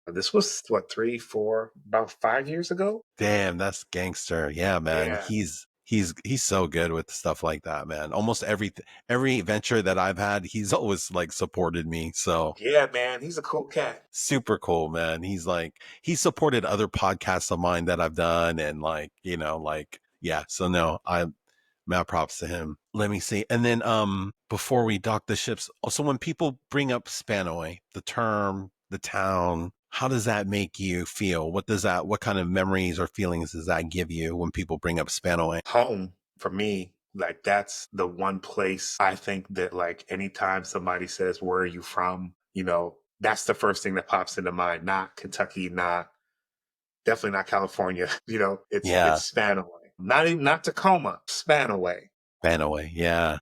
This was what, 3, 4, about 5 years ago. Damn, that's gangster. Yeah, man. Yeah, He's so good with stuff like that, man. Almost every venture that I've had, he's always like supported me. So yeah, man. He's a cool cat. super cool, man. He supported other podcasts of mine that I've done and like, yeah. So no, I mad props to him. Let me see. And then before we dock the ships, also when people bring up Spanaway, the term the town, how does that make you feel? What kind of memories or feelings does that give you when people bring up Spanaway? Home for me, like that's the one place I think that like anytime somebody says, where are you from? That's the first thing that pops into mind. Not Kentucky, definitely not California. Yeah, It's Spanaway. Not Tacoma, Spanaway. Spanaway. Yeah.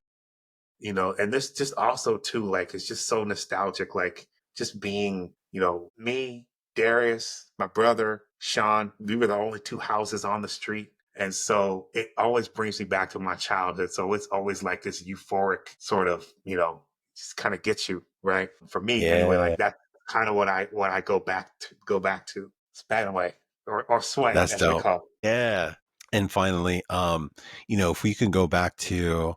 And this just also too, like, it's just so nostalgic, like just being, me, Darius, my brother, Sean, we were the only two houses on the street. And so it always brings me back to my childhood. So it's always like this euphoric sort of, just kind of gets you, right? For me, anyway, Yeah. like that's kind of what I go back to Spanaway or Sway, That's as we dope. call it. Yeah. And finally, if we can go back to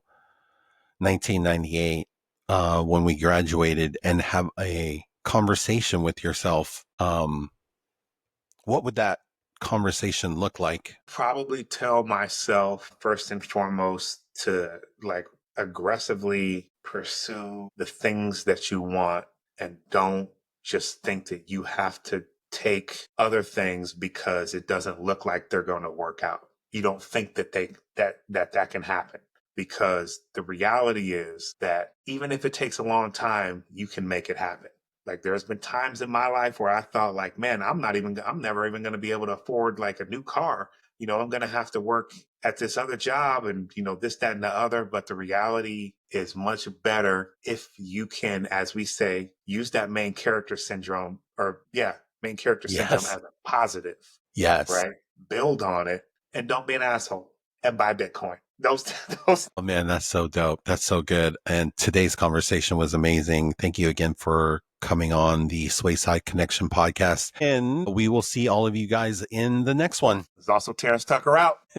1998, when we graduated and have a conversation with yourself, what would that conversation look like? Probably tell myself first and foremost to like aggressively pursue the things that you want and don't just think that you have to take other things because it doesn't look like they're going to work out. You don't think that can happen, because the reality is that even if it takes a long time, you can make it happen. Like there's been times in my life where I thought like, man, I'm never even going to be able to afford like a new car. I'm going to have to work at this other job and, this, that, and the other. But the reality is much better if you can, as we say, use that main character syndrome main character syndrome Yes. as a positive, Yes. right? Build on it and don't be an asshole and buy Bitcoin. Those, those. Oh man, that's so dope. That's so good. And today's conversation was amazing. Thank you again for coming on the SwaySide Connection Podcast. And we will see all of you guys in the next one. There's also Terance Tucker out.